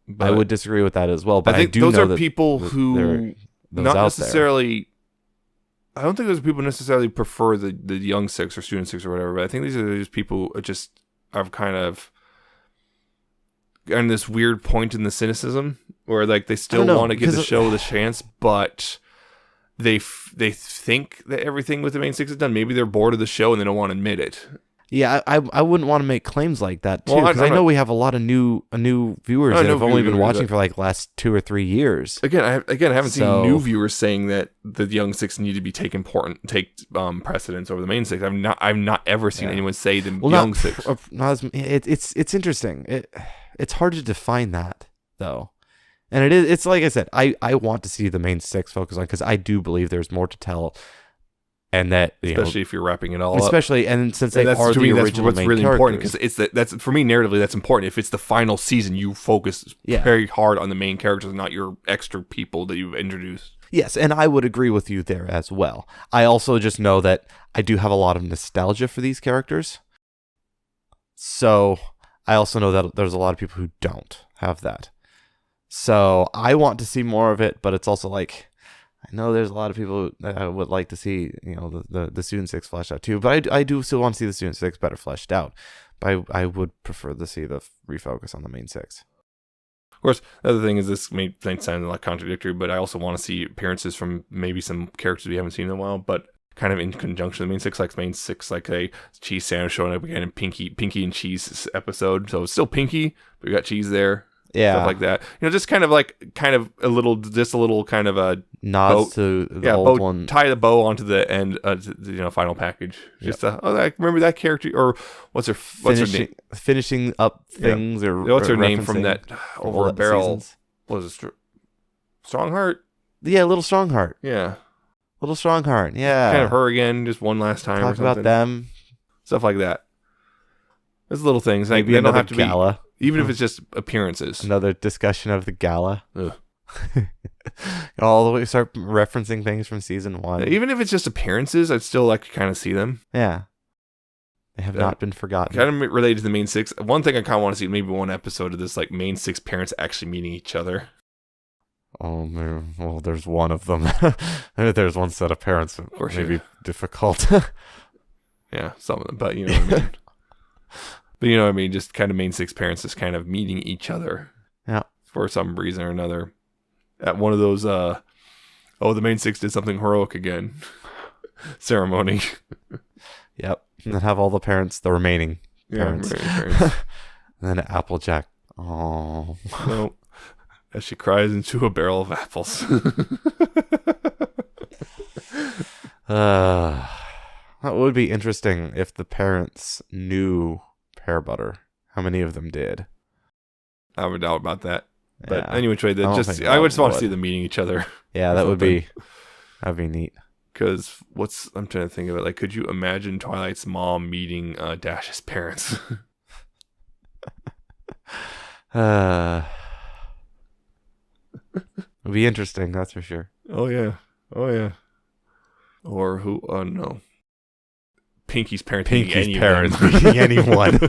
But I would disagree with that as well. But I think do those know are that people there who are those not out there. necessarily. I don't think those people necessarily prefer the young 6 or student 6 or whatever. But I think these are just people who just are kind of on this weird point in the cynicism where like they still know, want to give the because show the chance, but they think that everything with the main 6 is done. Maybe they're bored of the show and they don't want to admit it. Yeah, I wouldn't want to make claims like that too Well, because I'm I know not- we have a lot of new viewers I that know have only been viewers watching that- for like last 2 or 3 years. Again, I haven't So- seen new viewers saying that the young 6 need to be take precedence over the main 6. I've not ever seen anyone say the young 6. It's interesting. It's hard to define that though, and it's like I said, I want to see the main 6 focus on because I do believe there's more to tell, and that Especially if you're wrapping it all up. especially and since they And that's are to the me, that's original what's main really important characters. because that's for me narratively that's important. If it's the final season, you focus very hard on the main characters, and not your extra people that you've introduced. Yes, and I would agree with you there as well. I also just know that I do have a lot of nostalgia for these characters. So I also know that there's a lot of people who don't have that. So I want to see more of it, but it's also like I know there's a lot of people that I would like to see, the student 6 fleshed out too. But I do still want to see the student 6 better fleshed out. But I would prefer to see the refocus on the main 6. Of course, the other thing is this may sound like contradictory, but I also want to see appearances from maybe some characters we haven't seen in a while, but kind of in conjunction with the main 6, like a Cheese sandwich showing up again in Pinky and Cheese episode. So it's still Pinky, but we got Cheese there. Yeah, Stuff like that. Just kind of a little kind of a nods to the old one. Tie the bow onto the end, final package. Just I remember that character, or what's her name? Finishing up things, or What's her name from referencing that all over a the barrel? seasons. What was it? Strongheart. Yeah, Little Strongheart. Yeah, Little Strongheart. Yeah, kind of her again, just one last time. Talk or something. about them. Stuff like that. There's little things. Maybe they don't another have to gala. be, even if it's just appearances. Another discussion of the gala. Ugh. All the way start referencing things from season 1. Even if it's just appearances, I'd still like to kind of see them. Yeah. They have not been forgotten. Kind of related to the main 6. One thing I kind of want to see, maybe one episode of this, like main 6 parents actually meeting each other. Oh, man. Well, there's one of them. There's one set of parents. Of course, maybe difficult. Yeah, some of them, but you know what I mean. But you know what I mean, just kind of main 6 parents just kind of meeting each other. Yeah. For some reason or another. At one of those, the main 6 did something heroic again. Ceremony. Yep. And then have all the parents, the remaining parents. Parents. And then Applejack. Oh. No. As she cries into a barrel of apples. That would be interesting if the parents knew pear butter. How many of them did? I would doubt about that. But Yeah. anyway, I don't think I that would just want to would. see them meeting each other. Yeah, that would be neat. Because I'm trying to think of it. Like, could you imagine Twilight's mom meeting Dash's parents? It'll be interesting, that's for sure. Oh yeah. Or who? Oh no. Pinky's parents. Pinky's parents meeting anyone.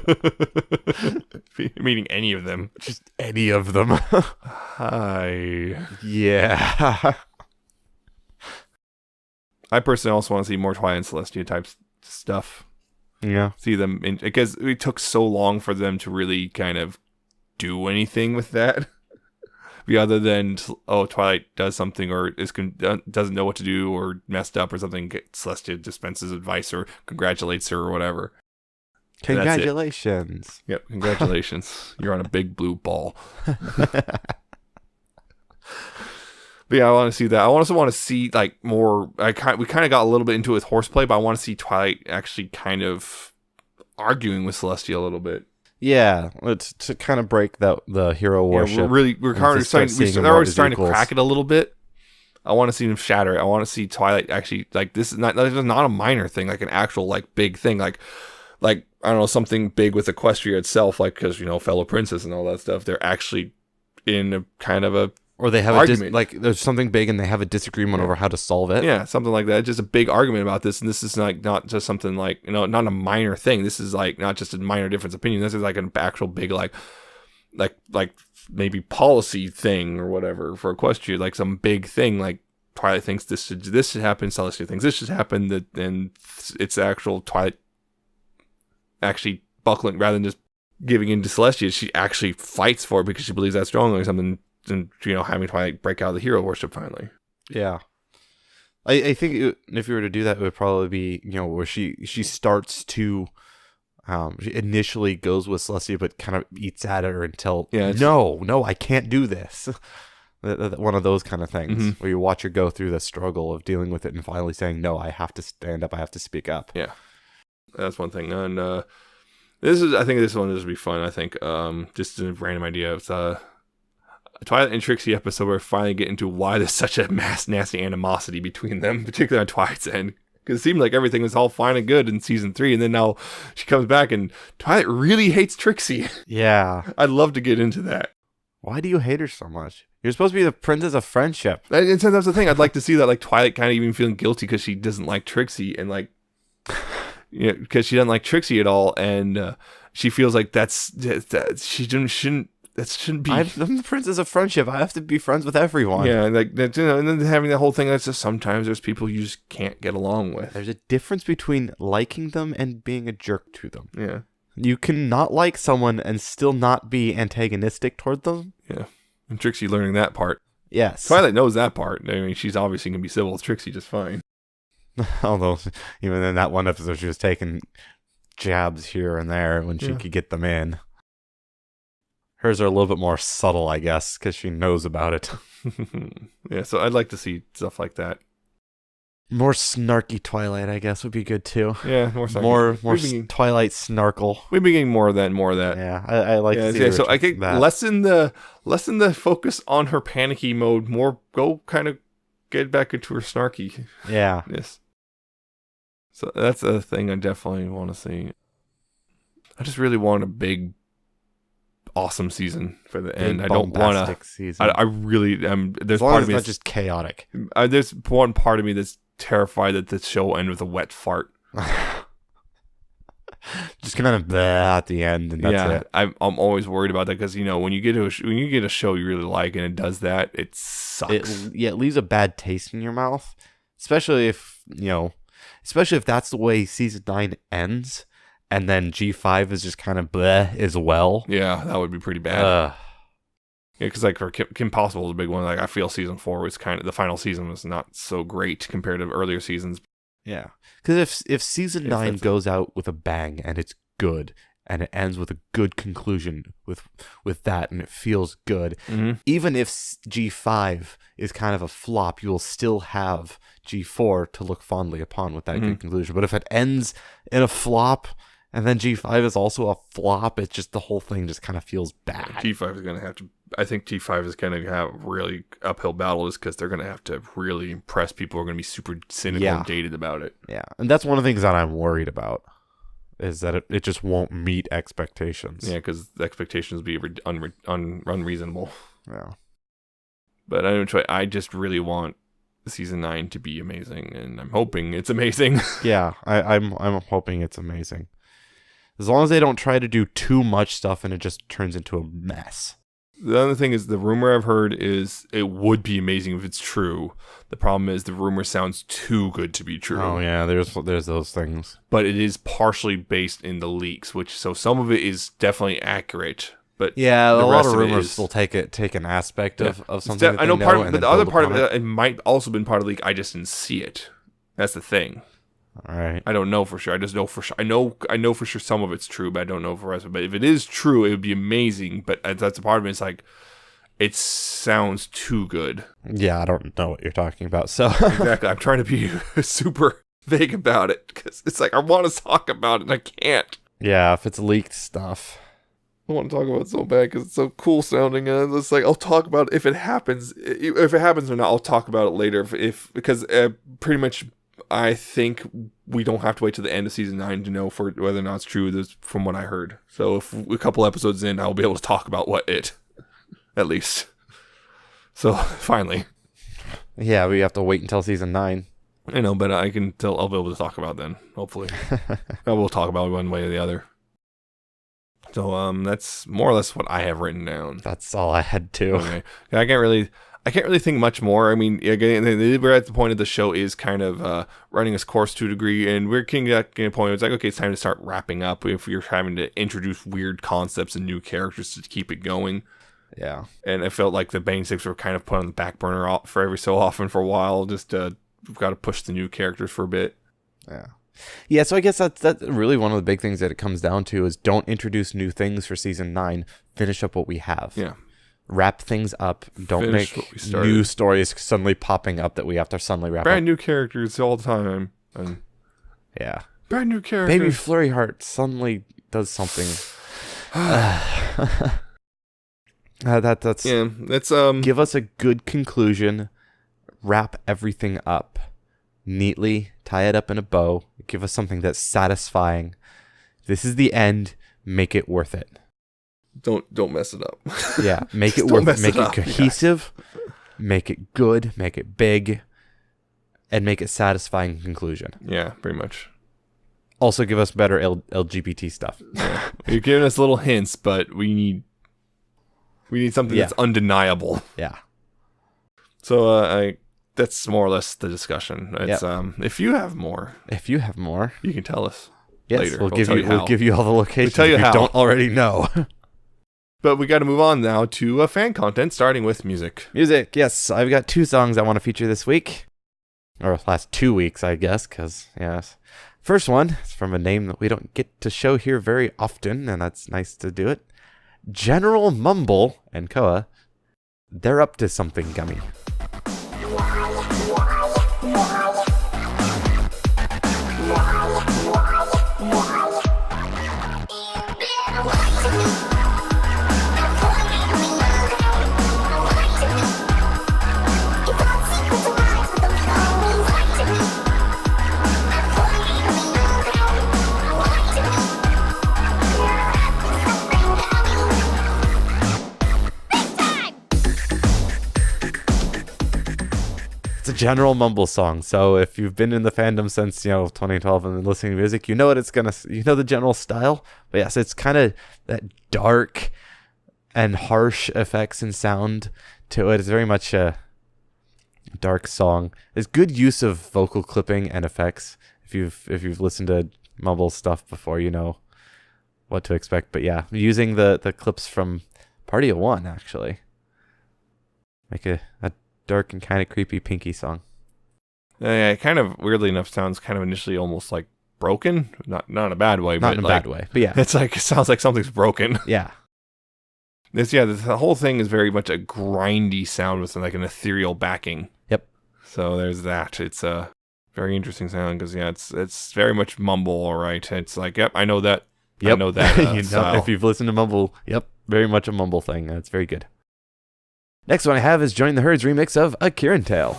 Meeting any of them. Just any of them. Hi. Yeah. I personally also want to see more Twilight and Celestia type stuff. Yeah. See them because it took so long for them to really kind of do anything with that. Other than Twilight does something or doesn't know what to do or messed up or something, Celestia dispenses advice or congratulates her or whatever. Congratulations. Yep, congratulations. You're on a big blue ball. But yeah, I want to see that. I also want to see like more. We kind of got a little bit into it with horseplay, but I want to see Twilight actually kind of arguing with Celestia a little bit. Yeah, it's to kind of break the hero worship. Yeah, we're already starting to crack it a little bit. I want to see them shatter it. I want to see Twilight actually like this is not a minor thing, like an actual like big thing, like I don't know, something big with Equestria itself, like because fellow princess and all that stuff. They're actually in a kind of a or they have argument. like there's something big and they have a disagreement over how to solve it. Yeah, something like that. Just a big argument about this, and this is like not just something like not a minor thing. This is like not just a minor difference of opinion. This is like an actual big like maybe policy thing or whatever for Equestria, like some big thing. Like Twilight thinks this should happen. Celestia thinks this should happen. Then it's actual Twilight actually buckling rather than just giving in to Celestia. She actually fights for it because she believes that strongly or something. And having Twilight break out of the hero worship finally. Yeah, I think if you were to do that, it would probably be where she starts to, she initially goes with Celestia, but kind of eats at her until no, I can't do this. One of those kind of things where you watch her go through the struggle of dealing with it and finally saying no, I have to stand up, I have to speak up. Yeah, that's one thing. And I think this one will be fun. I think just a random idea. It's Twilight and Trixie episode where we finally get into why there's such a nasty animosity between them, particularly on Twilight's end. Because it seemed like everything was all fine and good in season 3, and then now she comes back and Twilight really hates Trixie. Yeah. I'd love to get into that. Why do you hate her so much? You're supposed to be the princess of friendship. And so that's the thing. I'd like to see that, like Twilight kind of even feeling guilty because she doesn't like Trixie, and like, because she doesn't like Trixie at all, and she feels like that shouldn't be. I'm the princess of friendship. I have to be friends with everyone. Yeah, like that, and then having that whole thing that's just sometimes there's people you just can't get along with. There's a difference between liking them and being a jerk to them. Yeah. You can not like someone and still not be antagonistic toward them. Yeah. And Trixie learning that part. Yes. Twilight knows that part. I mean, she's obviously going to be civil with Trixie just fine. Although, even in that one episode, she was taking jabs here and there when she could get them in. Hers are a little bit more subtle, I guess, because she knows about it. Yeah, so I'd like to see stuff like that. More snarky Twilight, I guess, would be good too. Yeah, more snarky. More Twilight snarkle. We've been getting more of that and more of that. Yeah, I like to see that. So I think lessen the focus on her panicky mode. More go kind of get back into her snarky. Yeah. Yes. So that's a thing I definitely want to see. I just really want a big, awesome season for the end. I don't want to. Season. I really am. There's as long part as of me it's not just chaotic. There's one part of me that's terrified that the show will end with a wet fart. Just kind of at the end, and that's it. I'm always worried about that because when you get a show you really like and it does that, it sucks. It leaves a bad taste in your mouth, especially if that's the way season 9 ends, and then G5 is just kind of bleh as well. Yeah, that would be pretty bad. Yeah, because like for Kim Possible is a big one. Like I feel season 4 was kind of the final season was not so great compared to earlier seasons. Yeah, because if season 9 goes out with a bang and it's good and it ends with a good conclusion with that and it feels good, even if G5 is kind of a flop, you will still have G4 to look fondly upon with that good conclusion. But if it ends in a flop and then G5 is also a flop, it's just the whole thing just kind of feels bad. G5 is going to have to. I think G5 is going to have really uphill battle just because they're going to have to really impress people who are going to be super cynical and dated about it. Yeah, and that's one of the things that I'm worried about is that it just won't meet expectations. Yeah, because the expectations would be unreasonable. Yeah. But I just really want season 9 to be amazing, and I'm hoping it's amazing. Yeah, I'm hoping it's amazing. As long as they don't try to do too much stuff and it just turns into a mess. The other thing is, the rumor I've heard is it would be amazing if it's true. The problem is the rumor sounds too good to be true. Oh yeah, there's those things. But it is partially based in the leaks, so some of it is definitely accurate. But yeah, a lot of rumors is, will take an aspect of something. I know part of, but the other part of it might also been part of the leak. I just didn't see it. That's the thing. All right. I don't know for sure. I just know for sure. I know for sure some of it's true, but I don't know for the rest of it. But if it is true, it would be amazing. But that's a part of it. It's like, it sounds too good. Yeah, I don't know what you're talking about. So exactly, I'm trying to be super vague about it because it's like I want to talk about it and I can't. Yeah, if it's leaked stuff. I want to talk about it so bad because it's so cool sounding, and it's like I'll talk about it if it happens. If it happens or not, I'll talk about it later. Because pretty much, I think we don't have to wait till the end of season 9 to know for whether or not it's true. This from what I heard. So if a couple episodes in, I'll be able to talk about at least. So finally, yeah, we have to wait until season 9. I know, but I'll be able to talk about it then. Hopefully, I will talk about it one way or the other. So that's more or less what I have written down. That's all I had too. Okay. I can't really think much more. I mean, again, we're at the point of the show is kind of running its course to a degree, and we're getting to a point where it's like, okay, it's time to start wrapping up. If you're having to introduce weird concepts and new characters to keep it going. Yeah. And I felt like the basics were kind of put on the back burner for every so often for a while. Just we've got to push the new characters for a bit. Yeah. Yeah, so I guess that's really one of the big things that it comes down to is don't introduce new things for season 9. Finish up what we have. Yeah. Wrap things up. Don't make new stories suddenly popping up that we have to suddenly wrap up. Brand new characters all the time. And yeah. Brand new characters. Baby Flurry Heart suddenly does something. That's give us a good conclusion. Wrap everything up neatly, tie it up in a bow, give us something that's satisfying. This is the end, make it worth it. Don't mess it up. Yeah, make it worth it. Make it cohesive, make it good, make it big, and make it satisfying conclusion. Yeah, pretty much. Also give us better LGBT stuff. Yeah. You're giving us little hints, but we need something that's undeniable. Yeah. So that's more or less the discussion. It's if you have more, you can tell us. Yes, later. We'll give you all the locations we'll tell you if how. You don't already know. But we got to move on now to fan content, starting with music. Music, yes. I've got 2 songs I want to feature this week. Or last 2 weeks, I guess, because, yes. First one is from a name that we don't get to show here very often, and that's nice to do it. General Mumble and Koa, they're up to something, Gummy. It's a General Mumble song, so if you've been in the fandom since 2012 and been listening to music, you know the general style. But yes, it's kind of that dark and harsh effects and sound to it. It's very much a dark song. There's good use of vocal clipping and effects. If you've listened to Mumble stuff before, you know what to expect. But yeah, using the clips from Party of One actually make a dark and kind of creepy Pinky song. Yeah, it kind of weirdly enough sounds kind of initially almost like broken, not in a bad way, not in a bad way, but yeah, it's like it sounds like something's broken. Yeah, the whole thing is very much a grindy sound with like an ethereal backing. Yep. So there's that. It's a very interesting sound because it's very much Mumble. All right, it's like I know that. Yep. I know that. Style. If you've listened to Mumble, yep, very much a Mumble thing. It's very good. Next one I have is Join the Herd's remix of A Kirin Tale.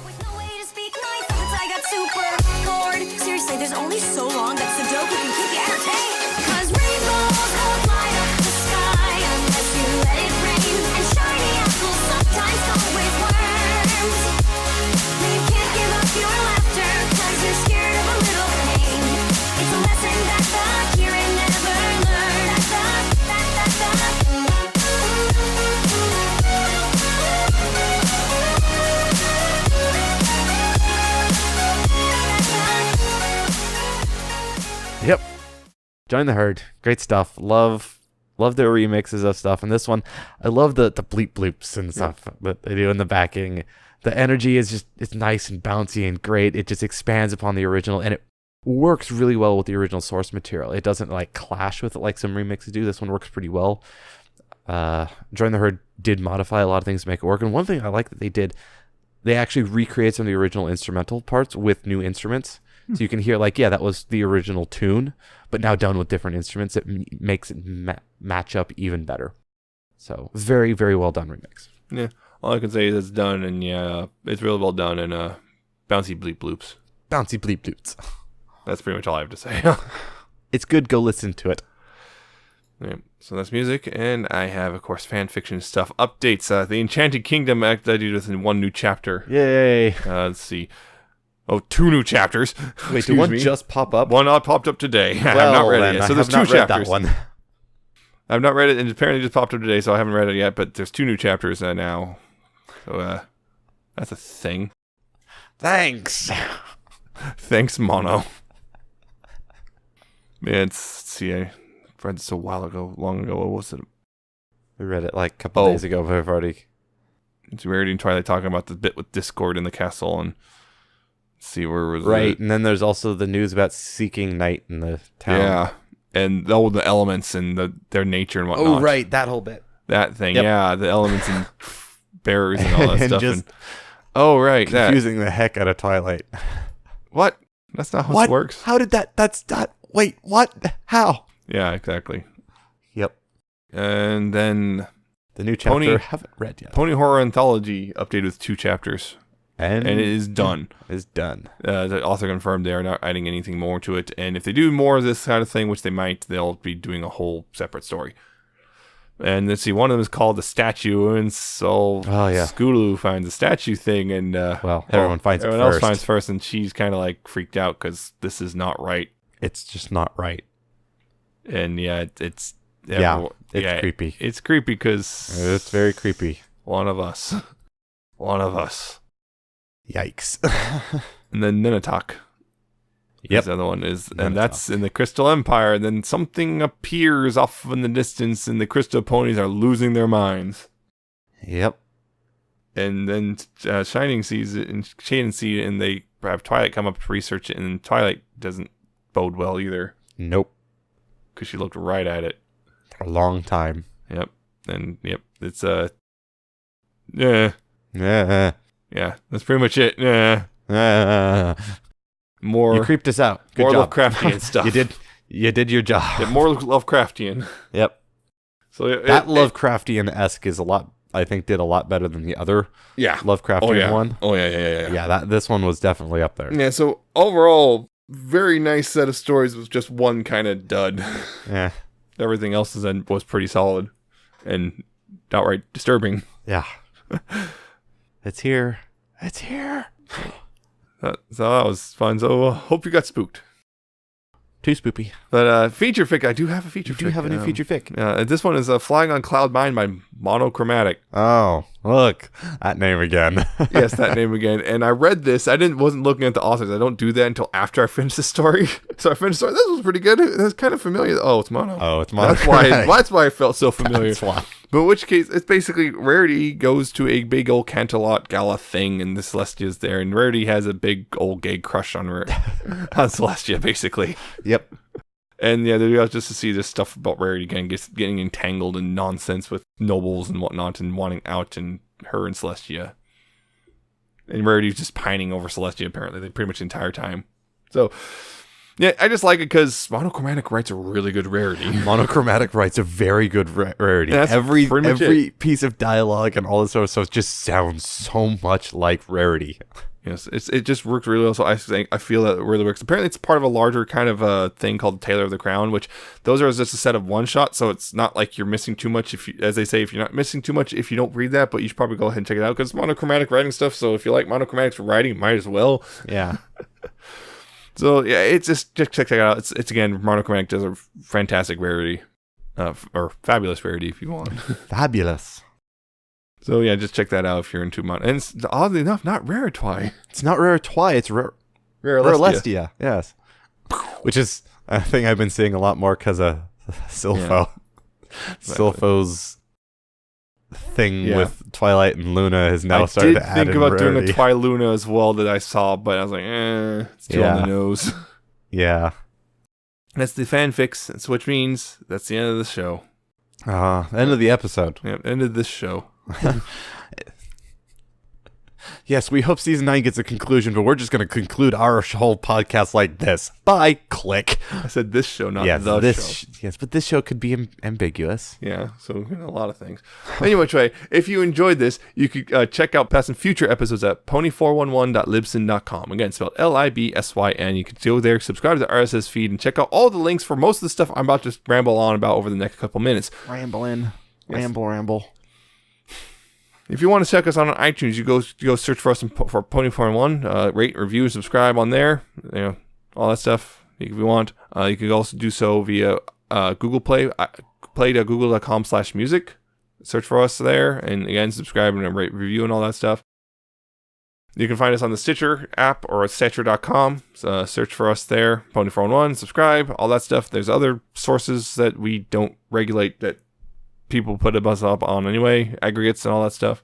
Seriously, there's only so long that Sudoku can keep you entertained. Yep. Join the herd. Great stuff. Love their remixes of stuff. And this one, I love the bleep bloops and stuff that they do in the backing. The energy is it's nice and bouncy and great. It just expands upon the original, and it works really well with the original source material. It doesn't like clash with it like some remixes do. This one works pretty well. Join the Herd did modify a lot of things to make it work. And one thing I like that they did, they actually recreated some of the original instrumental parts with new instruments. So you can hear like, yeah, that was the original tune, but now done with different instruments. It makes it match up even better. So very, very well done remix. Yeah. All I can say is it's done, and yeah, it's really well done, and bouncy bleep bloops. Bouncy bleep bloops. That's pretty much all I have to say. It's good. Go listen to it. Yeah, so that's music, and I have, of course, fan fiction stuff. Updates. The Enchanted Kingdom I did within one new chapter. Yay. Let's see. Oh, 2 new chapters. Wait, did one just pop up? One popped up today. Well, I have not read it yet. So there's 2 chapters. That one. I've not read it, and apparently just popped up today, so I haven't read it yet, but there's 2 new chapters now. So, that's a thing. Thanks. Thanks, Mono. Man, let's see, I read this a while ago, long ago. What was it? We read it like a couple days ago, but I've already... It's Rarity and Twilight talking about the bit with Discord in the castle, and see where was right, and then there's also the news about seeking night in the town. Yeah, and the elements and their nature and whatnot. Oh, right, that whole bit. That thing, yeah, the elements and bearers and all that and stuff. Just right, confusing the heck out of Twilight. What? That's not how it works. How did that? That's not. Wait, what? How? Yeah, exactly. Yep. And then the new chapter I haven't read yet. Pony Horror Anthology updated with 2 chapters. And it is done. It's done. The author confirmed they are not adding anything more to it. And if they do more of this kind of thing, which they might, they'll be doing a whole separate story. And let's see, one of them is called The Statue. And so Skulu finds the statue thing. And everyone finds it first. Everyone else finds first. And she's kind of like freaked out because this is not right. It's just not right. And yeah, it's creepy. It's creepy because... It's very creepy. One of us. Yikes. And then Ninatok. Yep. The other one is, and that's in the Crystal Empire. And then something appears off in the distance, and the Crystal Ponies are losing their minds. Yep. And then Shining sees it, and Shaden sees it, and they have Twilight come up to research it, and Twilight doesn't bode well either. Nope. Because she looked right at it. For a long time. Yep. And it's yeah, that's pretty much it. Yeah. More. You creeped us out. Good more job. Lovecraftian stuff. You did your job. Yeah, more Lovecraftian. Yep. So that Lovecraftian-esque is did a lot better than the other Lovecraftian one. Oh yeah. Yeah, this one was definitely up there. Yeah, so overall, very nice set of stories with just one kind of dud. Yeah. Everything else was pretty solid and outright disturbing. Yeah. It's here. It's here. So that was fun. So hope you got spooked. Too spoopy. But feature fic, I do have a feature fic. You do have a new feature fic. This one is Flying on Cloud 9 by Monochromatic. Oh, look. That name again. Yes, that name again. And I read this. I wasn't looking at the authors. I don't do that until after I finish the story. So I finished the story. This was pretty good. It was kind of familiar. Oh, it's Mono. Oh, it's Mono. That's why I felt so familiar. That's why. But in which case, it's basically Rarity goes to a big old Canterlot Gala thing, and the Celestia's there, and Rarity has a big old gay crush on on Celestia, basically. Yep. And yeah, they're out just to see this stuff about Rarity getting entangled in nonsense with nobles and whatnot, and wanting out, and her and Celestia. And Rarity's just pining over Celestia, apparently, pretty much the entire time. So... yeah, I just like it because Monochromatic writes a really good Rarity. Monochromatic writes a very good Rarity. Every piece of dialogue and all this sort of stuff just sounds so much like Rarity. Yes, it just worked really well. So I feel that it really works. Apparently, it's part of a larger kind of thing called Tailor of the Crown, which those are just a set of one shots. So it's not like you're missing too much. As they say, if you're not missing too much, if you don't read that, but you should probably go ahead and check it out because it's Monochromatic writing stuff. So if you like Monochromatic's writing, might as well. Yeah. So yeah, it's just check it out. It's again, Monochromatic does a fantastic Rarity, or fabulous Rarity if you want. Fabulous. So yeah, just check that out if you're into And it's, oddly enough, not Raritwi. It's not Raritwi. It's Rarelestia. Yes. Which is I think I've been seeing a lot more because of Silpho. Silpho's thing with Twilight and Luna has now started to add in I did think about doing a Twiluna as well that I saw, but I was like, it's too on the nose. Yeah. That's the fanfics, which means that's the end of the show. End of the episode. Yep, end of this show. Yes, we hope season 9 gets a conclusion, but we're just going to conclude our whole podcast like this. Bye. Click. I said this show, not the show. Yes, but this show could be ambiguous. Yeah, so a lot of things. Anyway, if you enjoyed this, you could check out past and future episodes at pony411.libsyn.com. Again, spelled Libsyn. You can go there, subscribe to the RSS feed, and check out all the links for most of the stuff I'm about to ramble on about over the next couple minutes. Ramble. If you want to check us out on iTunes, you go search for us for Pony411, rate, review, subscribe on there, all that stuff if you want. You can also do so via Google Play, play.google.com/music. Search for us there, and again, subscribe and rate, review, and all that stuff. You can find us on the Stitcher app or at Stitcher.com. Search for us there, Pony411, subscribe, all that stuff. There's other sources that we don't regulate that people put us up on anyway, aggregates and all that stuff.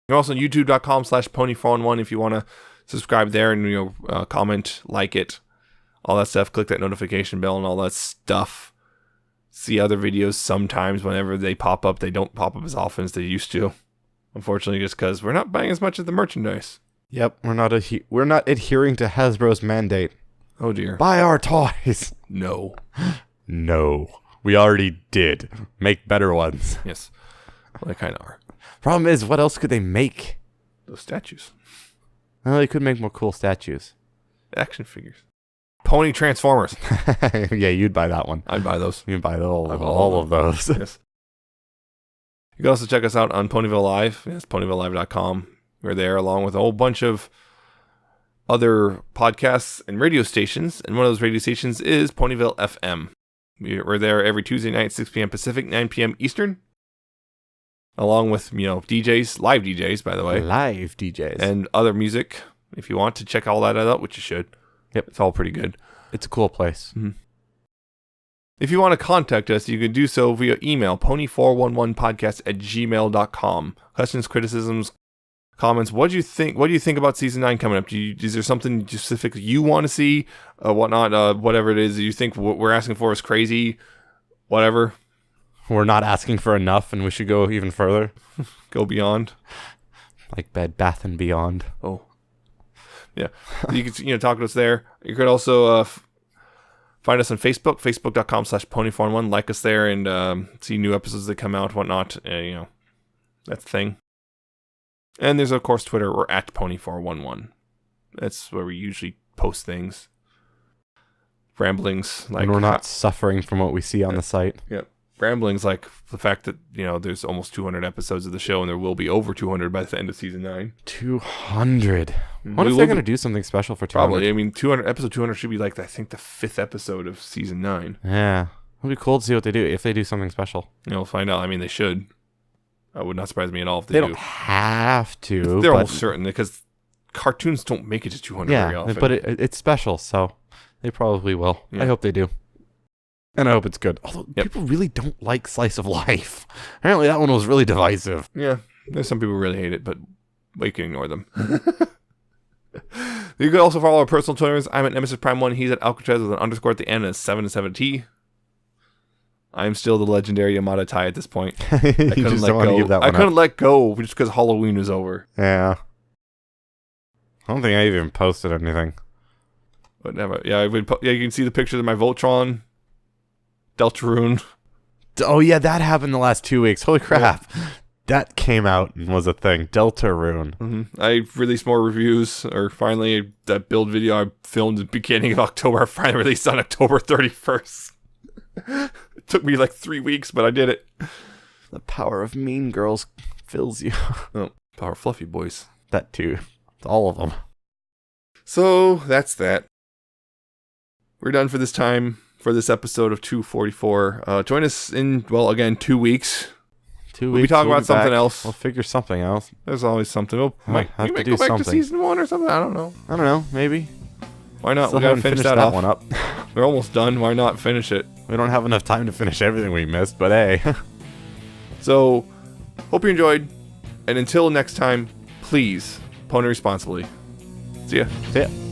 You're also on youtube.com/pony411 if you want to subscribe there and comment, like it, all that stuff. Click that notification bell and all that stuff. See other videos sometimes whenever they pop up. They don't pop up as often as they used to, unfortunately, just because we're not buying as much of the merchandise. Yep, we're not adhering to Hasbro's mandate. Oh dear. Buy our toys. No. We already did. Make better ones. Yes. Well, they kind of are. Problem is, what else could they make? Those statues. Oh, they could make more cool statues. Action figures. Pony Transformers. Yeah, you'd buy that one. I'd buy those. You'd buy all of those. Yes. You can also check us out on Ponyville Live. Yes, ponyvillelive.com. We're there along with a whole bunch of other podcasts and radio stations. And one of those radio stations is Ponyville FM. We're there every Tuesday night, 6 p.m. Pacific, 9 p.m. Eastern. Along with, DJs, live DJs, by the way. Live DJs. And other music, if you want to check all that out, which you should. Yep. It's all pretty good. It's a cool place. Mm-hmm. If you want to contact us, you can do so via email, pony411podcast@gmail.com. Questions, criticisms, comments. What do you think about season 9 coming up? Is there something specific you want to see? Whatnot, whatever it is that you think what we're asking for is crazy, whatever. We're not asking for enough, and we should go even further. Go beyond. Like Bed Bath & Beyond. Oh. Yeah. You can talk to us there. You could also find us on Facebook, facebook.com/pony411. Like us there and see new episodes that come out, whatnot. That's the thing. And there's, of course, Twitter. We're at Pony411. That's where we usually post things. Ramblings. And we're not suffering from what we see on the site. Yep. Ramblings like the fact that, there's almost 200 episodes of the show, and there will be over 200 by the end of season 9. 200. What if they're going to do something special for 200? Probably. Episode 200 should be I think the 5th episode of season 9. Yeah. It'll be cool to see what they do, if they do something special. We'll find out. They should. It would not surprise me at all if they do. They don't have to. They're almost certain, because cartoons don't make it to 200 very often. But it's special, so they probably will. Yeah. I hope they do. And I hope it's good. Although people really don't like Slice of Life. Apparently that one was really divisive. Yeah. There's some people who really hate it, but you can ignore them. You can also follow our personal Twitters. I'm at Nemesis Prime 1. He's at Alca7raz with an underscore at the end and 7 and 7T. I'm still the legendary Yamada Tai at this point. I couldn't let go. I couldn't let go just because Halloween was over. Yeah. I don't think I even posted anything. Whatever. Yeah, you can see the pictures of my Voltron. Deltarune. Oh, yeah, that happened the last 2 weeks. Holy crap. Yeah. That came out and was a thing. Deltarune. Mm-hmm. I released more reviews, or finally, that build video I filmed at the beginning of October, I finally released on October 31st. It took me 3 weeks, but I did it. The power of Mean Girls fills you. Oh, power of Fluffy Boys. That too. It's all of them. So, that's that. We're done for this time. For this episode of 244. Join us in, 2 weeks. 2 weeks. We'll be talking about something else. We'll figure something else. There's always something. We might do go back something. to season 1 or something. I don't know. Maybe. Why not? Still we gotta finish that one up. We're almost done. Why not finish it? We don't have enough time to finish everything we missed, but hey. So, hope you enjoyed. And until next time, please, pony responsibly. See ya. See ya.